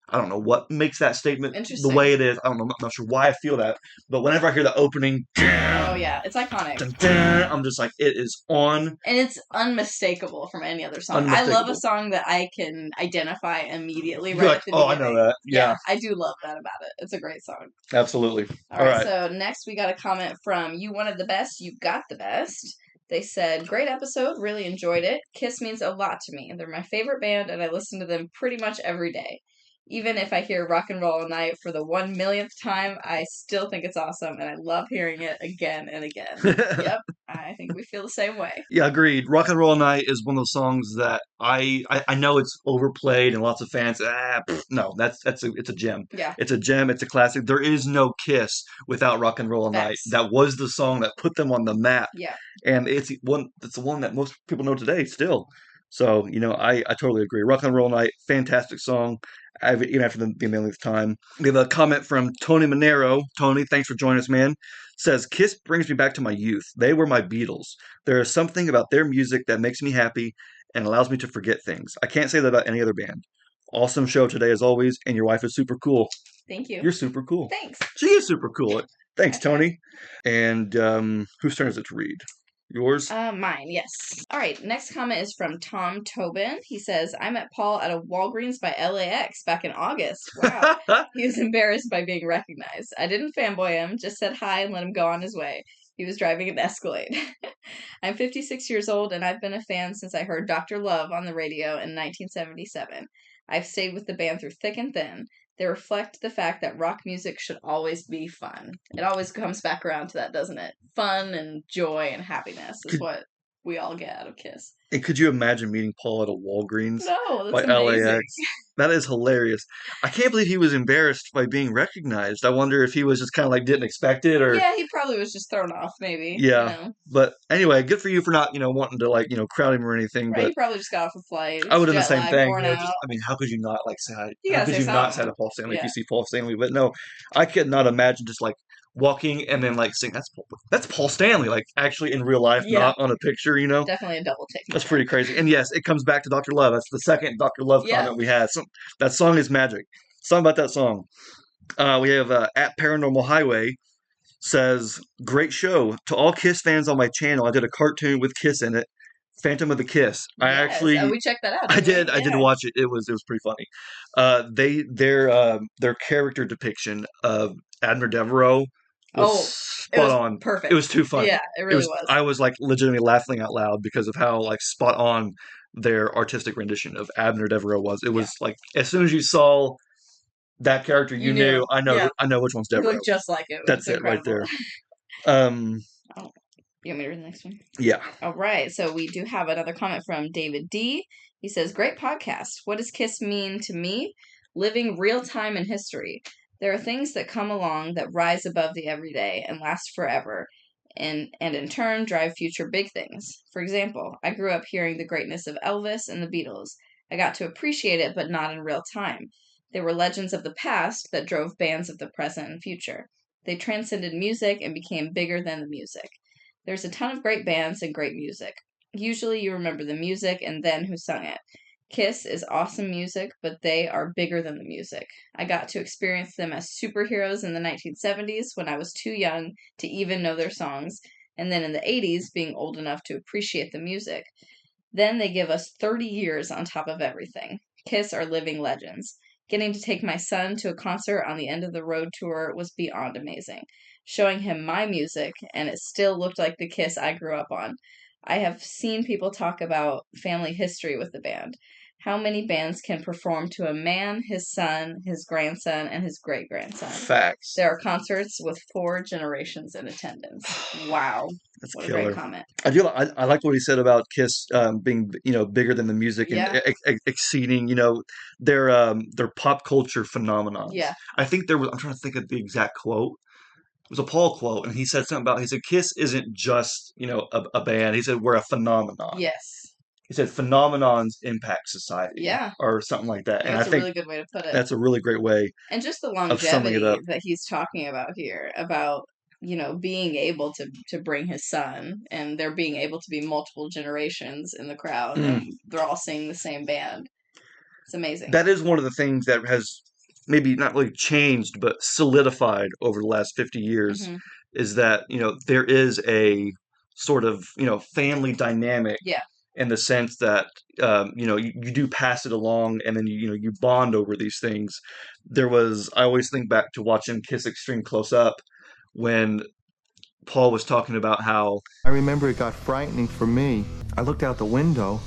Speaker 1: I don't know what makes that statement the
Speaker 2: Interesting.
Speaker 1: way it is. I don't know. I'm not sure why I feel that, but whenever I hear the opening,
Speaker 2: Oh yeah, it's iconic.
Speaker 1: I'm just like, it is on.
Speaker 2: And it's unmistakable from any other song. I love a song that I can identify immediately
Speaker 1: You're
Speaker 2: right
Speaker 1: like,
Speaker 2: at the
Speaker 1: oh, I
Speaker 2: beginning.
Speaker 1: know that. Yeah,
Speaker 2: I do love that about it. It's a great song.
Speaker 1: absolutely.
Speaker 2: All right, so next we got a comment from You Wanted the Best, You Got the Best. They said, great episode, really enjoyed it. Kiss means a lot to me. They're my favorite band, and I listen to them pretty much every day. Even if I hear Rock and Roll All Night for the 1 millionth time, I still think it's awesome, and I love hearing it again and again. Yep, I think we feel the same way.
Speaker 1: Yeah, agreed. Rock and Roll Night is one of those songs that I know it's overplayed and lots of fans. No, it's a gem.
Speaker 2: Yeah.
Speaker 1: It's a gem. It's a classic. There is no Kiss without Rock and Roll Night. That was the song that put them on the map.
Speaker 2: Yeah.
Speaker 1: And it's the one that most people know today still. So, I totally agree. Rock and Roll Night, fantastic song. Even after the millionth time. We have a comment from Tony Monero. Tony, thanks for joining us, man. Says, Kiss brings me back to my youth. They were my Beatles. There is something about their music that makes me happy and allows me to forget things. I can't say that about any other band. Awesome show today, as always, and your wife is super cool.
Speaker 2: Thank you.
Speaker 1: You're super cool.
Speaker 2: Thanks.
Speaker 1: She is super cool. Thanks, Tony. And whose turn is it to read? Yours?
Speaker 2: Mine, yes. All right, next comment is from Tom Tobin. He says, I met Paul at a Walgreens by LAX back in August. Wow. He was embarrassed by being recognized. I didn't fanboy him, just said hi and let him go on his way. He was driving an Escalade. I'm 56 years old, and I've been a fan since I heard Dr. Love on the radio in 1977. I've stayed with the band through thick and thin. They reflect the fact that rock music should always be fun. It always comes back around to that, doesn't it? Fun and joy and happiness is what we all get out of Kiss.
Speaker 1: And could you imagine meeting Paul at a Walgreens
Speaker 2: by amazing.
Speaker 1: LAX? That is hilarious. I can't believe he was embarrassed by being recognized. I wonder if he was just kind of like didn't expect it, or
Speaker 2: yeah, he probably was just thrown off, maybe.
Speaker 1: Yeah, but anyway, good for you for not wanting to crowd him or anything.
Speaker 2: Right,
Speaker 1: but
Speaker 2: he probably just got off a flight.
Speaker 1: I would have done the same thing. How could you not say hi? How could you not say to Paul Stanley if you see Paul Stanley? But no, I could not imagine just walking and then saying that's Paul Stanley, actually in real life, not on a picture.
Speaker 2: Definitely a double take.
Speaker 1: That's pretty crazy. And yes, it comes back to Dr. Love. That's the second Dr. Love comment we had. That song is magic. Something about that song. We have at Paranormal Highway says, great show. To all Kiss fans on my channel, I did a cartoon with Kiss in it. Phantom of the Kiss.
Speaker 2: We checked that out.
Speaker 1: I did watch it. It was pretty funny. Their character depiction of Admiral Devereaux was spot on.
Speaker 2: Perfect.
Speaker 1: It was too funny.
Speaker 2: Yeah, it really was.
Speaker 1: I was legitimately laughing out loud because of how spot on their artistic rendition of Abner Devereaux was. It was as soon as you saw that character, you knew. I know which one's Devereaux.
Speaker 2: He looked just like it.
Speaker 1: That's it right there.
Speaker 2: You want me to read the next one?
Speaker 1: Yeah.
Speaker 2: All right. So we do have another comment from David D. He says, great podcast. What does Kiss mean to me? Living real time in history. There are things that come along that rise above the everyday and last forever, and in turn drive future big things. For example, I grew up hearing the greatness of Elvis and the Beatles. I got to appreciate it, but not in real time. They were legends of the past that drove bands of the present and future. They transcended music and became bigger than the music. There's a ton of great bands and great music. Usually you remember the music and then who sung it. Kiss is awesome music, but they are bigger than the music. I got to experience them as superheroes in the 1970s when I was too young to even know their songs, and then in the 80s being old enough to appreciate the music. Then they give us 30 years on top of everything. Kiss are living legends. Getting to take my son to a concert on the End of the Road tour was beyond amazing. Showing him my music, and it still looked like the Kiss I grew up on. I have seen people talk about family history with the band. How many bands can perform to a man, his son, his grandson, and his great grandson?
Speaker 1: Facts.
Speaker 2: There are concerts with 4 generations in attendance. Wow.
Speaker 1: That's
Speaker 2: What a great
Speaker 1: killer.
Speaker 2: comment.
Speaker 1: I like what he said about Kiss being bigger than the music and
Speaker 2: Yeah.
Speaker 1: exceeding their pop culture phenomenons.
Speaker 2: Yeah.
Speaker 1: I think there was I'm trying to think of the exact quote. It was a Paul quote, and he said something about he said Kiss isn't just a band. He said we're a phenomenon.
Speaker 2: Yes.
Speaker 1: He said phenomenons impact society
Speaker 2: Yeah.
Speaker 1: or something like that.
Speaker 2: I think
Speaker 1: And I
Speaker 2: that's a
Speaker 1: think
Speaker 2: really good way to put it.
Speaker 1: that's a really great way
Speaker 2: And just the
Speaker 1: of summing it
Speaker 2: longevity
Speaker 1: up.
Speaker 2: that he's talking about here, about, being able to bring his son and there being able to be multiple generations in the crowd
Speaker 1: Mm.
Speaker 2: and they're all singing the same band. It's amazing.
Speaker 1: That is one of the things that has maybe not really changed, but solidified over the last 50 years
Speaker 2: Hmm.
Speaker 1: is that, there is a sort of, family dynamic
Speaker 2: Yeah.
Speaker 1: in the sense that, you do pass it along and then, you bond over these things. I always think back to watching Kiss Extreme close up when Paul was talking about how
Speaker 3: I remember it got frightening for me. I looked out the window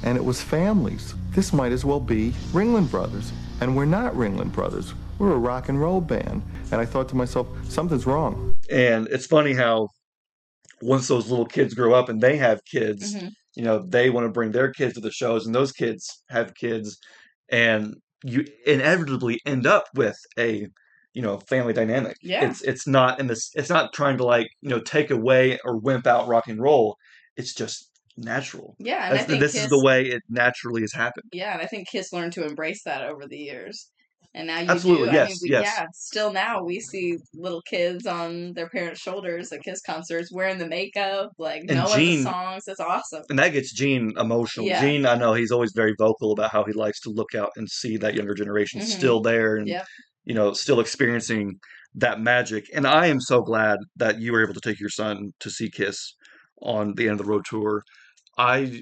Speaker 3: and it was families. This might as well be Ringling Brothers. And we're not Ringling Brothers. We're a rock and roll band. And I thought to myself, something's wrong.
Speaker 1: and it's funny how once those little kids grow up and they have kids,
Speaker 2: Hmm.
Speaker 1: they want to bring their kids to the shows, and those kids have kids, and you inevitably end up with a family dynamic.
Speaker 2: Yeah.
Speaker 1: It's not in this. It's not trying to take away or wimp out rock and roll. It's just natural.
Speaker 2: Yeah. And I think
Speaker 1: This is the
Speaker 2: Kiss,
Speaker 1: way it naturally has happened.
Speaker 2: yeah, and I think Kiss learned to embrace that over the years. And now you do.
Speaker 1: Absolutely,
Speaker 2: I mean,
Speaker 1: yes, yes.
Speaker 2: still now we see little kids on their parents' shoulders at Kiss concerts wearing the makeup, like
Speaker 1: And
Speaker 2: knowing the
Speaker 1: Gene,
Speaker 2: songs. That's awesome.
Speaker 1: and that gets Gene emotional.
Speaker 2: Yeah.
Speaker 1: Gene, I know he's always very vocal about how he likes to look out and see that younger generation
Speaker 2: Hmm.
Speaker 1: still there and
Speaker 2: Yep.
Speaker 1: still experiencing that magic. And I am so glad that you were able to take your son to see Kiss on the End of the Road tour.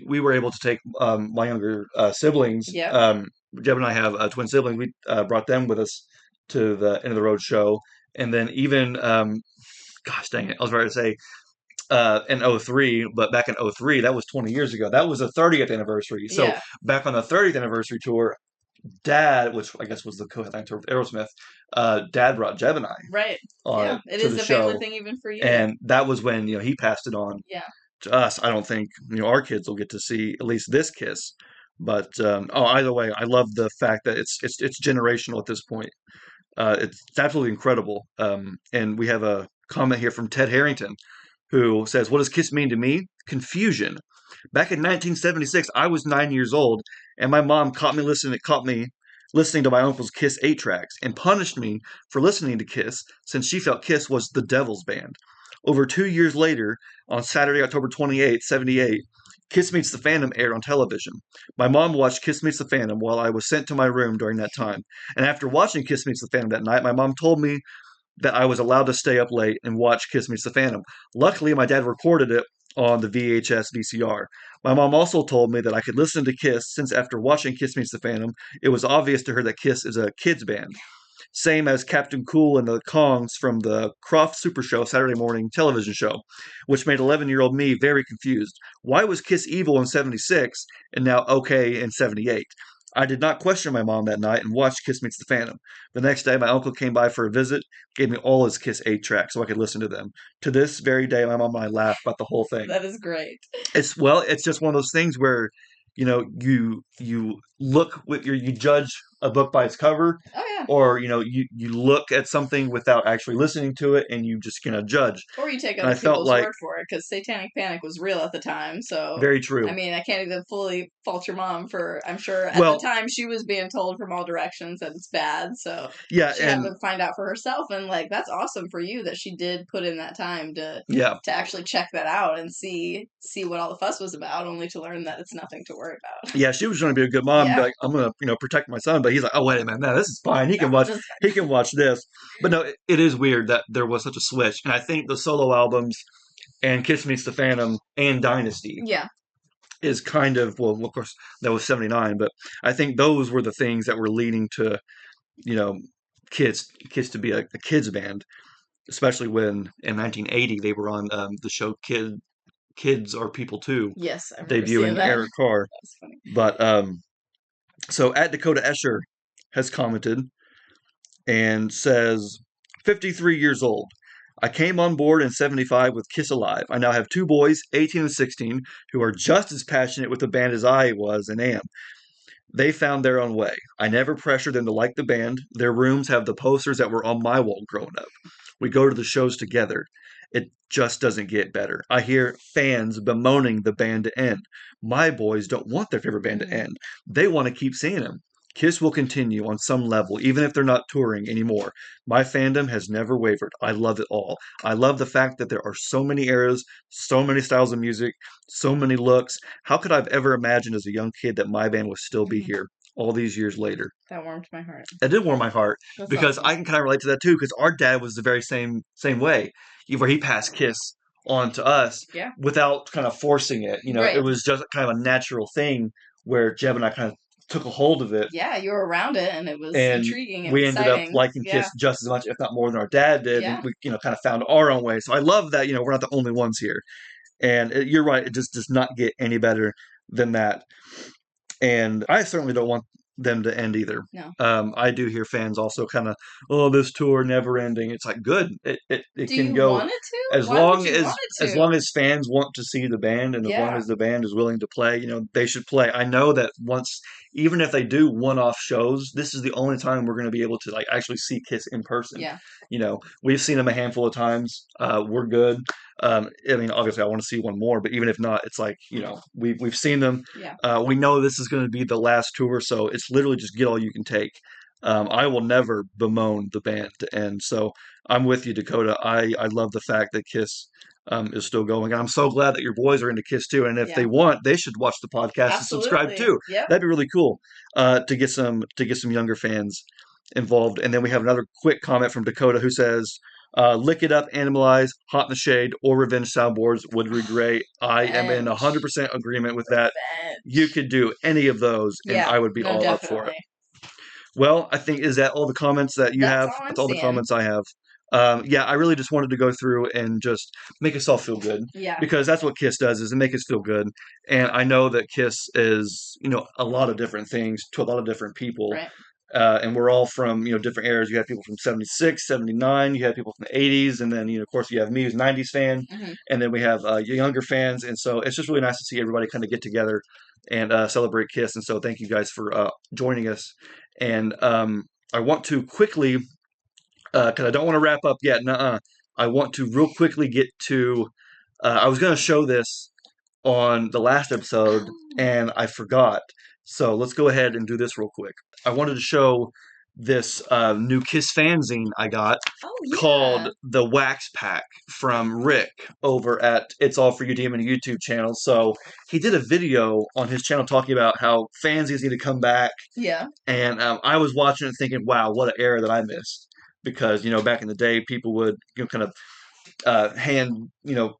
Speaker 1: We were able to take my younger siblings.
Speaker 2: Yep.
Speaker 1: Jeb and I have twin siblings. We brought them with us to the End of the Road show, and then even gosh dang it, I was about to say in '03, but back in '03, that was 20 years ago. That was the 30th anniversary. So
Speaker 2: Yeah.
Speaker 1: back on the 30th anniversary tour, Dad, which I guess was the co-headliner tour with Aerosmith, Dad brought Jeb and I
Speaker 2: Right.
Speaker 1: on
Speaker 2: Yeah. It
Speaker 1: to
Speaker 2: is
Speaker 1: the
Speaker 2: a family
Speaker 1: show,
Speaker 2: thing even for you.
Speaker 1: and that was when he passed it on
Speaker 2: Yeah.
Speaker 1: to us. I don't think our kids will get to see at least this Kiss, but either way, I love the fact that it's generational at this point. It's absolutely incredible. And we have a comment here from Ted Harrington, who says, "What does Kiss mean to me? Confusion. Back in 1976, I was 9 years old, and my mom caught me listening to my uncle's Kiss 8 tracks and punished me for listening to Kiss since she felt Kiss was the devil's band. Over 2 years later, on Saturday, October 28, Kiss Meets the Phantom aired on television. My mom watched Kiss Meets the Phantom while I was sent to my room during that time. And after watching Kiss Meets the Phantom that night, my mom told me that I was allowed to stay up late and watch Kiss Meets the Phantom. Luckily, my dad recorded it on the VHS VCR. My mom also told me that I could listen to Kiss since after watching Kiss Meets the Phantom, it was obvious to her that Kiss is a kids band. Same as Captain Cool and the Kongs from the Croft Super Show Saturday morning television show, which made 11-year-old me very confused. Why was Kiss evil in '76 and now okay in '78? I did not question my mom that night and watched Kiss Meets the Phantom. The next day, my uncle came by for a visit, gave me all his Kiss 8 tracks so I could listen to them. To this very day, my mom and I laugh about the whole thing.
Speaker 2: That is great.
Speaker 1: It's just one of those things where you look with you judge a book by its cover,
Speaker 2: Oh yeah.
Speaker 1: or you look at something without actually listening to it, and you just judge.
Speaker 2: Or you take
Speaker 1: And I
Speaker 2: other
Speaker 1: felt
Speaker 2: people's
Speaker 1: like
Speaker 2: word for it, because Satanic Panic was real at the time. So,
Speaker 1: very true.
Speaker 2: I mean, I can't even fully fault your mom for. I'm sure at
Speaker 1: Well,
Speaker 2: the time she was being told from all directions that it's bad. So
Speaker 1: yeah,
Speaker 2: she had
Speaker 1: and
Speaker 2: to find out for herself. And like, that's awesome for you that she did put in that time
Speaker 1: yeah,
Speaker 2: to actually check that out and see what all the fuss was about, only to learn that it's nothing to worry about.
Speaker 1: yeah, she was trying to be a good mom, and be
Speaker 2: Yeah.
Speaker 1: like, I'm gonna protect my son, but he's like, oh wait a minute, no, this is fine. He can
Speaker 2: No,
Speaker 1: watch
Speaker 2: this is
Speaker 1: he can watch this. But no, it is weird that there was such a switch, and I think the solo albums and Kiss Meets the Phantom and Dynasty
Speaker 2: yeah.
Speaker 1: is kind of, well, of course that was 79, but I think those were the things that were leading to you know Kiss to be a kids band, especially when in 1980 they were on the show Kids Are People Too,
Speaker 2: Yes, I remember seeing
Speaker 1: debuting
Speaker 2: that.
Speaker 1: Eric Carr.
Speaker 2: That was funny.
Speaker 1: But so at Dakota Escher has commented and says, 53 years old. I came on board in 75 with Kiss Alive. I now have two boys, 18 and 16, who are just as passionate with the band as I was and am. They found their own way. I never pressured them to like the band. Their rooms have the posters that were on my wall growing up. We go to the shows together. It just doesn't get better. I hear fans bemoaning the band to end. My boys don't want their favorite band to end. They want to keep seeing them. Kiss will continue on some level, even if they're not touring anymore. My fandom has never wavered. I love it all. I love the fact that there are so many eras, so many styles of music, so many looks. How could I have ever imagined as a young kid that my band would still be here all these years later?
Speaker 2: That warmed my heart.
Speaker 1: That did warm my heart
Speaker 2: That's
Speaker 1: because
Speaker 2: awesome.
Speaker 1: I can kind of relate to that too. Because our dad was the very same way, where he passed Kiss on to us
Speaker 2: Yeah.
Speaker 1: without kind of forcing it.
Speaker 2: Right.
Speaker 1: It was just kind of a natural thing where Jeb and I kind of took a hold of it,
Speaker 2: Yeah, you were around it, and it was
Speaker 1: and
Speaker 2: intriguing and
Speaker 1: we ended up
Speaker 2: exciting.
Speaker 1: liking
Speaker 2: Yeah.
Speaker 1: Kiss just as much, if not more, than our dad did.
Speaker 2: Yeah.
Speaker 1: And we kind of found our own way. So I love that we're not the only ones here. And you're right; it just does not get any better than that. And I certainly don't want them to end either.
Speaker 2: No.
Speaker 1: I do hear fans also kind of, oh, this tour never ending. It's like, good. It
Speaker 2: Do
Speaker 1: can
Speaker 2: you
Speaker 1: go
Speaker 2: want it to?
Speaker 1: as
Speaker 2: Why would
Speaker 1: long
Speaker 2: you
Speaker 1: as
Speaker 2: want it
Speaker 1: as
Speaker 2: to?
Speaker 1: long as fans want to see the band, and as long
Speaker 2: Yeah.
Speaker 1: as the band is willing to play, they should play. I know that once, even if they do one-off shows, this is the only time we're going to be able to actually see Kiss in person.
Speaker 2: Yeah.
Speaker 1: We've seen them a handful of times. We're good. I mean, obviously, I want to see one more, but even if not, it's like we've seen them.
Speaker 2: Yeah.
Speaker 1: We know this is going to be the last tour, so it's literally just get all you can take. I will never bemoan the band to end. So I'm with you, Dakota. I love the fact that Kiss is still going, and I'm so glad that your boys are into Kiss too. And if they want, they should watch the podcast and subscribe too.
Speaker 2: Yep.
Speaker 1: That'd be really cool to get some younger fans involved. And then we have another quick comment from Dakota who says, Lick It Up, Animalize, Hot in the Shade, or Revenge Soundboards would be great. I am in 100% agreement with that. You could do any of those, and I would be all up for it. Well, I think, is that all the comments that you have? That's all the comments I have. Yeah, I really just wanted to go through and just make us all feel good.
Speaker 2: Yeah.
Speaker 1: Because that's what Kiss does, is it make us feel good. And I know that Kiss is, a lot of different things to a lot of different people.
Speaker 2: Right.
Speaker 1: And we're all from, different eras. You have people from 76, 79, you have people from the 80s, and then, of course, you have me who's a 90s fan, and then we have younger fans. And so it's just really nice to see everybody kind of get together and celebrate Kiss. And so thank you guys for joining us. And I want to quickly, because I don't want to wrap up yet, I want to real quickly get to, I was going to show this on the last episode, and I forgot. So let's go ahead and do this real quick. I wanted to show this new Kiss fanzine I got called the Wax Pack from Rick over at It's All For You Demon YouTube channel. So he did a video on his channel talking about how fanzines need to come back.
Speaker 2: Yeah.
Speaker 1: And I was watching it thinking, wow, what an era that I missed. Because, back in the day, people would kind of hand,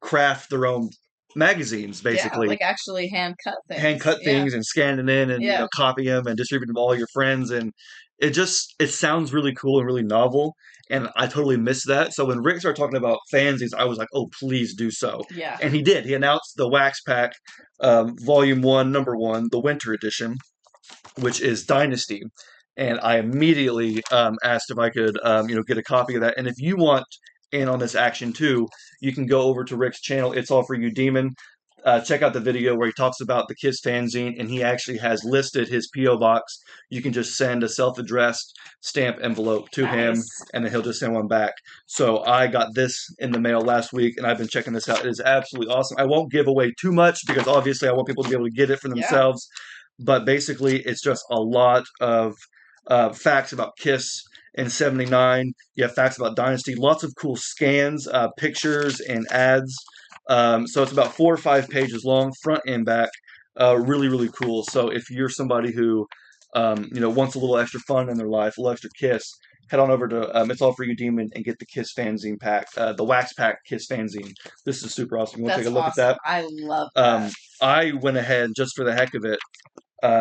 Speaker 1: craft their own magazines, basically.
Speaker 2: Yeah, like actually hand cut things.
Speaker 1: Hand cut things and scan them in and copy them and distribute them to all your friends. And it sounds really cool and really novel. And I totally missed that. So when Rick started talking about fanzines, I was like, oh, please do so.
Speaker 2: Yeah.
Speaker 1: And he did. He announced the Wax Pack, Volume 1, Number 1, the Winter Edition, which is Dynasty. And I immediately asked if I could, get a copy of that. And if you want in on this action too, you can go over to Rick's channel, It's All For You Demon. check out the video where he talks about the KISS fanzine, and he actually has listed his P.O. box. You can just send a self-addressed stamp envelope to him, and then he'll just send one back. So I got this in the mail last week, and I've been checking this out. It is absolutely awesome. I won't give away too much because obviously I want people to be able to get it for themselves. But basically, it's just a lot of facts about KISS in '79. You have facts about Dynasty, lots of cool scans, pictures, and ads. So it's about 4 or 5 pages long, front and back. Really, really cool. So if you're somebody who wants a little extra fun in their life, a little extra KISS, head on over to It's All For You Demon and get the KISS fanzine pack, the wax pack KISS fanzine. This is super awesome. You want to take a look at that?
Speaker 2: I love that.
Speaker 1: I went ahead just for the heck of it.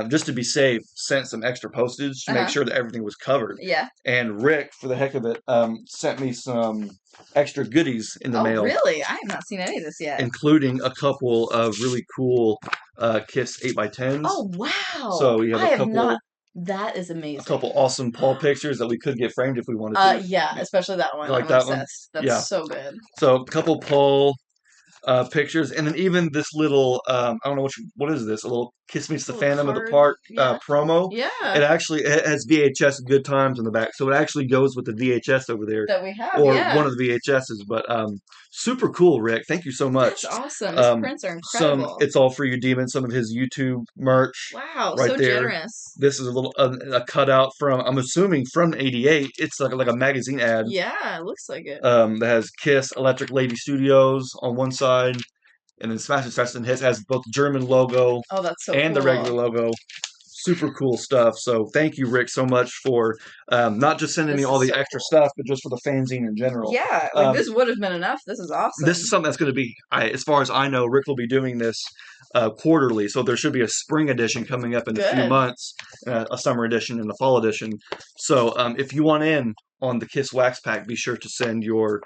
Speaker 1: Just to be safe, sent some extra postage to make sure that everything was covered.
Speaker 2: Yeah.
Speaker 1: And Rick, for the heck of it, sent me some extra goodies in the mail.
Speaker 2: Oh, really? I have not seen any of this yet.
Speaker 1: Including a couple of really cool KISS 8x10s.
Speaker 2: Oh, wow.
Speaker 1: So we have a couple.
Speaker 2: That is amazing.
Speaker 1: A couple awesome Paul pictures that we could get framed if we wanted to.
Speaker 2: Yeah, especially that one.
Speaker 1: Like that one?
Speaker 2: That's so good.
Speaker 1: So a couple Paul pictures, and then even this little I don't know what is this, a little Kiss Meets the Phantom of the Park promo.
Speaker 2: Yeah,
Speaker 1: it has VHS Good Times on the back, so it actually goes with the VHS over there
Speaker 2: that we have,
Speaker 1: or one of the VHSs. But super cool, Rick, thank you so much.
Speaker 2: That's awesome. His prints are incredible.
Speaker 1: Some It's All For You Demon, some of his YouTube merch.
Speaker 2: Wow,
Speaker 1: right
Speaker 2: so
Speaker 1: there.
Speaker 2: generous.
Speaker 1: This is a little a cutout from, I'm assuming, from '88. It's like a magazine ad.
Speaker 2: Yeah, it looks like it.
Speaker 1: That has KISS Electric Lady Studios on one side, and then Smash and Hits has both the German logo and the regular logo. Super cool stuff. So thank you, Rick, so much for not just sending me all the extra stuff, but just for the fanzine in general.
Speaker 2: Yeah, this would have been enough. This is awesome.
Speaker 1: This is something that's going to be, as far as I know, Rick will be doing this quarterly. So there should be a spring edition coming up in a few months, a summer edition and a fall edition. So if you want in on the KISS Wax Pack, be sure to send your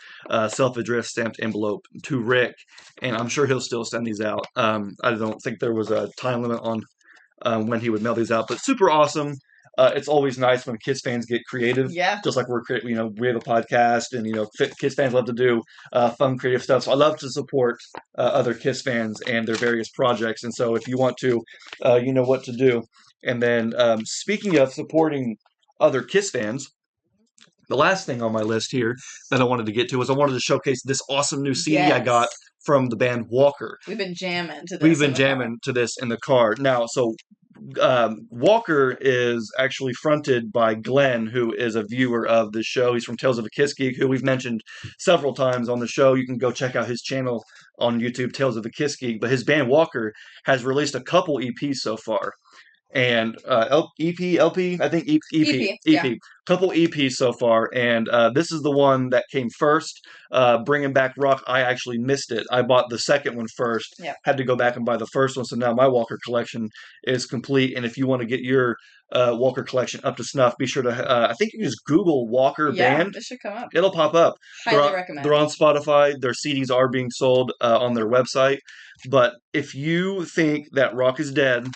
Speaker 1: self-addressed stamped envelope to Rick, and I'm sure he'll still send these out. I don't think there was a time limit on when he would mail these out, but super awesome. It's always nice when KISS fans get creative. Yeah. Just like we have a podcast, and KISS fans love to do fun, creative stuff. So I love to support other KISS fans and their various projects. And so if you want to, you know what to do. And then speaking of supporting other KISS fans, the last thing on my list here that I wanted to get to was I wanted to showcase this awesome new CD I got from the band W.A.L.K.E.R.
Speaker 2: We've been jamming to this.
Speaker 1: We've been jamming to this in the car. Now, so W.A.L.K.E.R is actually fronted by Glenn, who is a viewer of the show. He's from Tales of a Kiss Geek, who we've mentioned several times on the show. You can go check out his channel on YouTube, Tales of a Kiss Geek. But his band W.A.L.K.E.R has released a couple EPs so far. And LP, I think EP. Couple EPs so far, and this is the one that came first. Bringing Back Rock, I actually missed it. I bought the second one first. Had to go back and buy the first one, so now my W.A.L.K.E.R collection is complete. And if you want to get your W.A.L.K.E.R collection up to snuff, be sure to. I think you can just Google W.A.L.K.E.R band.
Speaker 2: It should come up.
Speaker 1: It'll pop up.
Speaker 2: Highly recommend.
Speaker 1: They're on Spotify. Their CDs are being sold on their website. But if you think that rock is dead,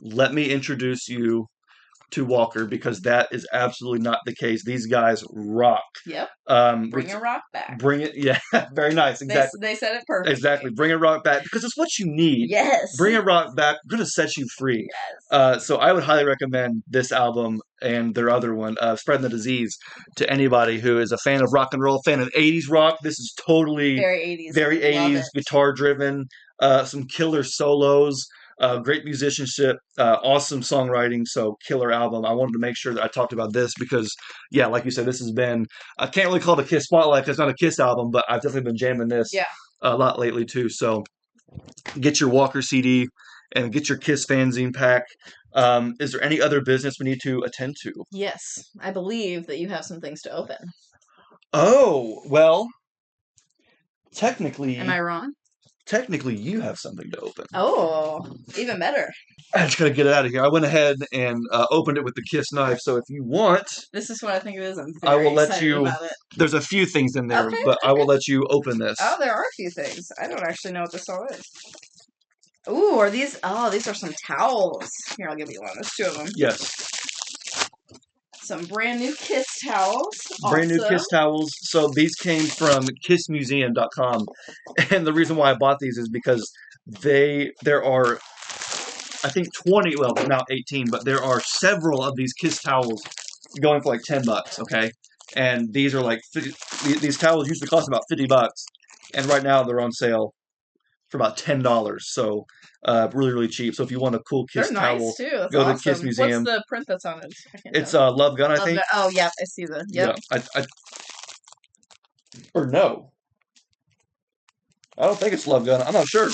Speaker 1: let me introduce you to W.A.L.K.E.R, because that is absolutely not the case. These guys rock.
Speaker 2: Yep. Bring a rock back.
Speaker 1: Bring it. Yeah. Very nice. Exactly.
Speaker 2: They said it perfectly.
Speaker 1: Exactly. Bring a rock back, because it's what you need.
Speaker 2: Yes.
Speaker 1: Bring a rock back. Going to set you free.
Speaker 2: Yes.
Speaker 1: So I would highly recommend this album and their other one, Spreading the Disease, to anybody who is a fan of rock and roll, fan of 80s rock. This is totally very 80s, guitar driven, some killer solos. Great musicianship, awesome songwriting, so killer album. I wanted to make sure that I talked about this because, yeah, like you said, this has been, I can't really call it a KISS spotlight because it's not a KISS album, but I've definitely been jamming this a lot lately too. So get your W.A.L.K.E.R CD and get your KISS fanzine pack. Is there any other business we need to attend to?
Speaker 2: Yes, I believe that you have some things to open.
Speaker 1: Oh, well, technically...
Speaker 2: Am I wrong?
Speaker 1: Technically, you have something to open.
Speaker 2: Oh, even better.
Speaker 1: I just gotta get it out of here. I went ahead and opened it with the KISS knife. So if you want,
Speaker 2: this is what I think it is. I'm
Speaker 1: I will let
Speaker 2: excited
Speaker 1: you.
Speaker 2: About it.
Speaker 1: There's a few things in there, but I will let you open this.
Speaker 2: Oh, there are a few things. I don't actually know what this all is. Ooh, are these? Oh, these are some towels. Here, I'll give you one. There's two of them.
Speaker 1: Yes.
Speaker 2: Some brand new KISS towels.
Speaker 1: Brand new KISS towels. So these came from KissMuseum.com. And the reason why I bought these is because there are, I think 20, well, now 18, but there are several of these Kiss towels going for like $10, okay? And these are like, these towels usually cost about $50, and right now they're on sale for about $10. So, really, really cheap. So if you want a cool
Speaker 2: They're
Speaker 1: Kiss
Speaker 2: nice
Speaker 1: towel,
Speaker 2: too. That's
Speaker 1: go to the Kiss
Speaker 2: awesome. What's
Speaker 1: Museum.
Speaker 2: the print that's on it? I can't
Speaker 1: It's
Speaker 2: tell.
Speaker 1: Love Gun, I
Speaker 2: Love
Speaker 1: think.
Speaker 2: Gun. Oh, yep. I see the. Yep.
Speaker 1: Yeah, or no. I don't think it's Love Gun. I'm not sure.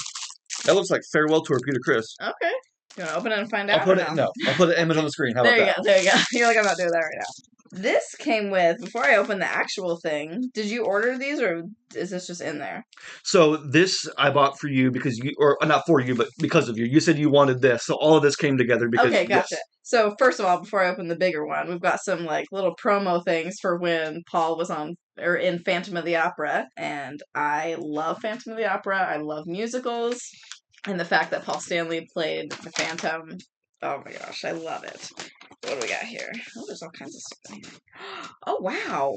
Speaker 1: That looks like Farewell Tour, Peter Criss.
Speaker 2: Okay. You want to open it and find
Speaker 1: I'll
Speaker 2: out?
Speaker 1: put
Speaker 2: Or
Speaker 1: it.
Speaker 2: no?
Speaker 1: No, I'll put an image on the screen. How
Speaker 2: There
Speaker 1: about
Speaker 2: you
Speaker 1: that?
Speaker 2: go. There you go. You're like, I'm not doing that right now. This came with, before I open the actual thing, did you order these or is this just in there?
Speaker 1: So this I bought for you because you, or not for you, but because of you. You said you wanted this, so all of this came together because.
Speaker 2: Okay, gotcha.
Speaker 1: Yes.
Speaker 2: So first of all, before I open the bigger one, we've got some like little promo things for when Paul was on or in Phantom of the Opera, and I love Phantom of the Opera. I love musicals, and the fact that Paul Stanley played the Phantom. Oh my gosh, I love it. What do we got here? Oh, there's all kinds of stuff in here. Oh wow.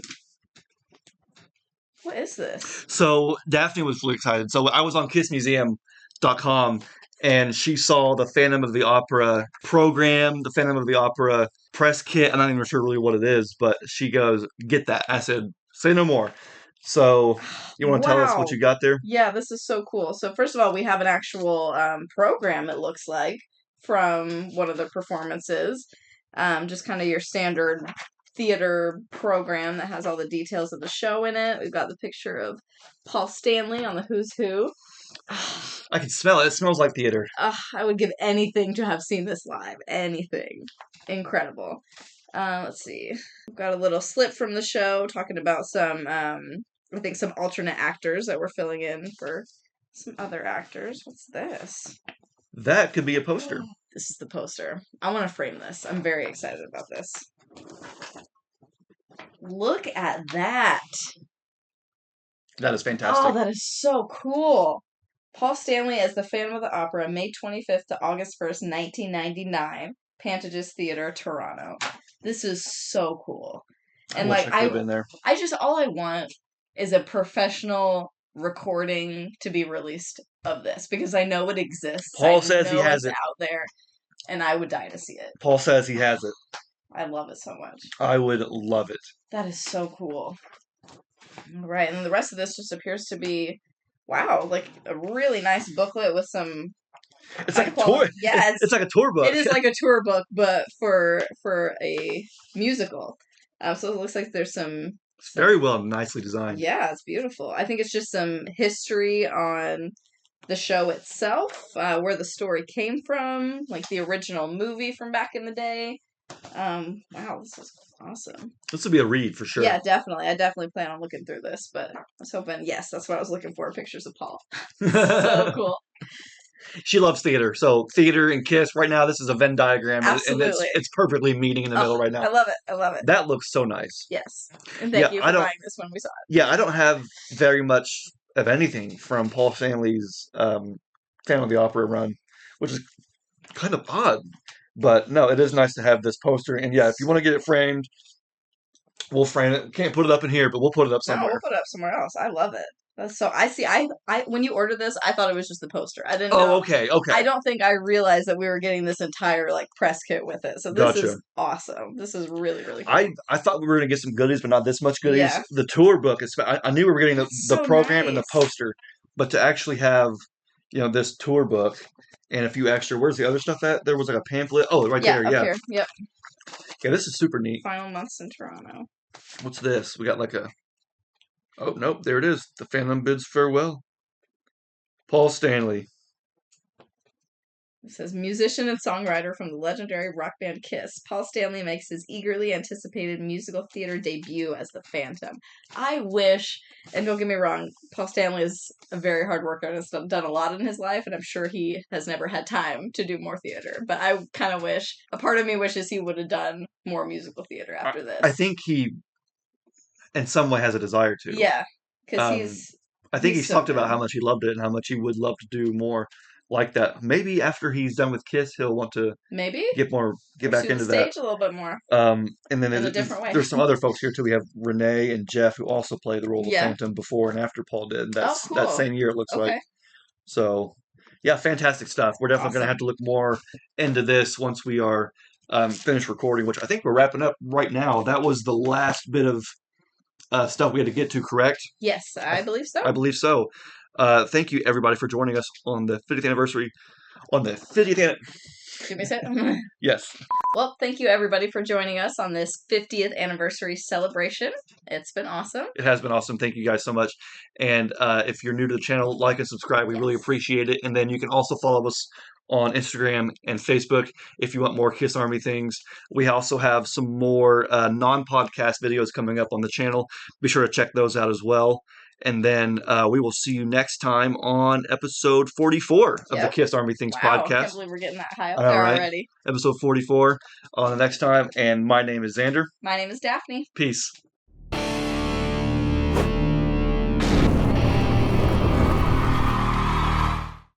Speaker 2: What is this?
Speaker 1: So Daphne was really excited. So I was on KissMuseum.com and she saw the Phantom of the Opera program, the Phantom of the Opera press kit. I'm not even sure really what it is, but she goes, "Get that." I said, "Say no more." So you want to tell us what
Speaker 2: Wow.
Speaker 1: you got there?
Speaker 2: Yeah, this is so cool. So first of all, we have an actual program, it looks like, from one of the performances. Just kind of your standard theater program that has all the details of the show in it. We've got the picture of Paul Stanley on the Who's Who.
Speaker 1: I can smell it. It smells like theater.
Speaker 2: I would give anything to have seen this live. Anything. Incredible. Let's see. We've got a little slip from the show talking about some, I think some alternate actors that were filling in for some other actors. What's this?
Speaker 1: That could be a poster.
Speaker 2: This is the poster. I want to frame this. I'm very excited about this. Look at that.
Speaker 1: That is fantastic.
Speaker 2: Oh, that is so cool. Paul Stanley as the Phantom of the Opera, May 25th to August 1st, 1999. Pantages Theater, Toronto. This is so cool. And
Speaker 1: I wish
Speaker 2: like
Speaker 1: I could have been there.
Speaker 2: I just all I want is a professional recording to be released of this because I know it exists.
Speaker 1: Paul says he has
Speaker 2: it's
Speaker 1: it
Speaker 2: out there, and I would die to see it.
Speaker 1: Paul says he has it.
Speaker 2: I love it so much.
Speaker 1: I would love it.
Speaker 2: That is so cool. All right, and the rest of this just appears to be, wow, like a really nice booklet with some.
Speaker 1: It's like a tour.
Speaker 2: Yeah,
Speaker 1: it's like a tour book.
Speaker 2: It is like a tour book, but for a musical. So it looks like there's some.
Speaker 1: It's very well, nicely designed.
Speaker 2: Yeah, it's beautiful. I think it's just some history on the show itself, where the story came from, like the original movie from back in the day. Wow, this is awesome.
Speaker 1: This would be a read for sure.
Speaker 2: Yeah, definitely. I definitely plan on looking through this, but I was hoping, yes, that's what I was looking for, pictures of Paul. So cool.
Speaker 1: She loves theater. So theater and Kiss, right now this is a Venn diagram.
Speaker 2: Absolutely.
Speaker 1: And it's perfectly meeting in the middle right now.
Speaker 2: I love it. I love it.
Speaker 1: That looks so nice.
Speaker 2: Yes. And thank you for buying this when we saw it.
Speaker 1: Yeah, I don't have very much of anything from Paul Stanley's Phantom of the Opera run, which is kind of odd. But no, it is nice to have this poster. And yeah, if you want to get it framed, we'll frame it. Can't put it up in here, but we'll put it up somewhere.
Speaker 2: No, we'll put it up somewhere else. I love it. So I see. I when you ordered this, I thought it was just the poster. I didn't know.
Speaker 1: Oh, okay.
Speaker 2: I don't think I realized that we were getting this entire like press kit with it. So this is awesome. This is really, really cool.
Speaker 1: I thought we were going to get some goodies, but not this much goodies.
Speaker 2: Yeah.
Speaker 1: The tour book is. I knew we were getting the program and the poster, but to actually have this tour book and a few extra. Where's the other stuff at? There was like a pamphlet. Oh, right there. Yeah.
Speaker 2: Here. Yep.
Speaker 1: Yeah, this is super neat.
Speaker 2: Final months in Toronto.
Speaker 1: What's this? We got like a. Oh, nope, there it is. The Phantom bids farewell. Paul Stanley.
Speaker 2: It says, musician and songwriter from the legendary rock band Kiss, Paul Stanley makes his eagerly anticipated musical theater debut as the Phantom. I wish, and don't get me wrong, Paul Stanley is a very hard worker and has done a lot in his life, and I'm sure he has never had time to do more theater. But I kind of wish, a part of me wishes he would have done more musical theater after this.
Speaker 1: I think he, in some way, has a desire to.
Speaker 2: Yeah, because
Speaker 1: I think he's talked about how much he loved it and how much he would love to do more like that. Maybe after he's done with Kiss, he'll want to get back into that
Speaker 2: stage a little bit more.
Speaker 1: And then
Speaker 2: in a different way.
Speaker 1: There's some other folks here too. We have Renee and Jeff who also played the role of Phantom before and after Paul did. And that's
Speaker 2: cool.
Speaker 1: that same year it looks like. So Yeah, fantastic stuff. We're definitely going to
Speaker 2: Awesome.
Speaker 1: have to look more into this once we are finished recording, which I think we're wrapping up right now. That was the last bit of stuff we had to get to, correct?
Speaker 2: Yes, I believe so.
Speaker 1: I believe so. Thank you, everybody, for joining us on the 50th anniversary. On the 50th
Speaker 2: Give me a second.
Speaker 1: Yes.
Speaker 2: Well, thank you everybody for joining us on this 50th anniversary celebration. It's been awesome.
Speaker 1: It has been awesome. Thank you guys so much. And if you're new to the channel, like and subscribe. We really appreciate it. And then you can also follow us on Instagram and Facebook if you want more Kiss Army things. We also have some more non-podcast videos coming up on the channel. Be sure to check those out as well. And then we will see you next time on episode 44 of the Kiss Army Things
Speaker 2: Wow,
Speaker 1: podcast.
Speaker 2: I can't believe we're getting that high up there already.
Speaker 1: Episode 44 on the next time. And my name is Xander.
Speaker 2: My name is Daphne.
Speaker 1: Peace.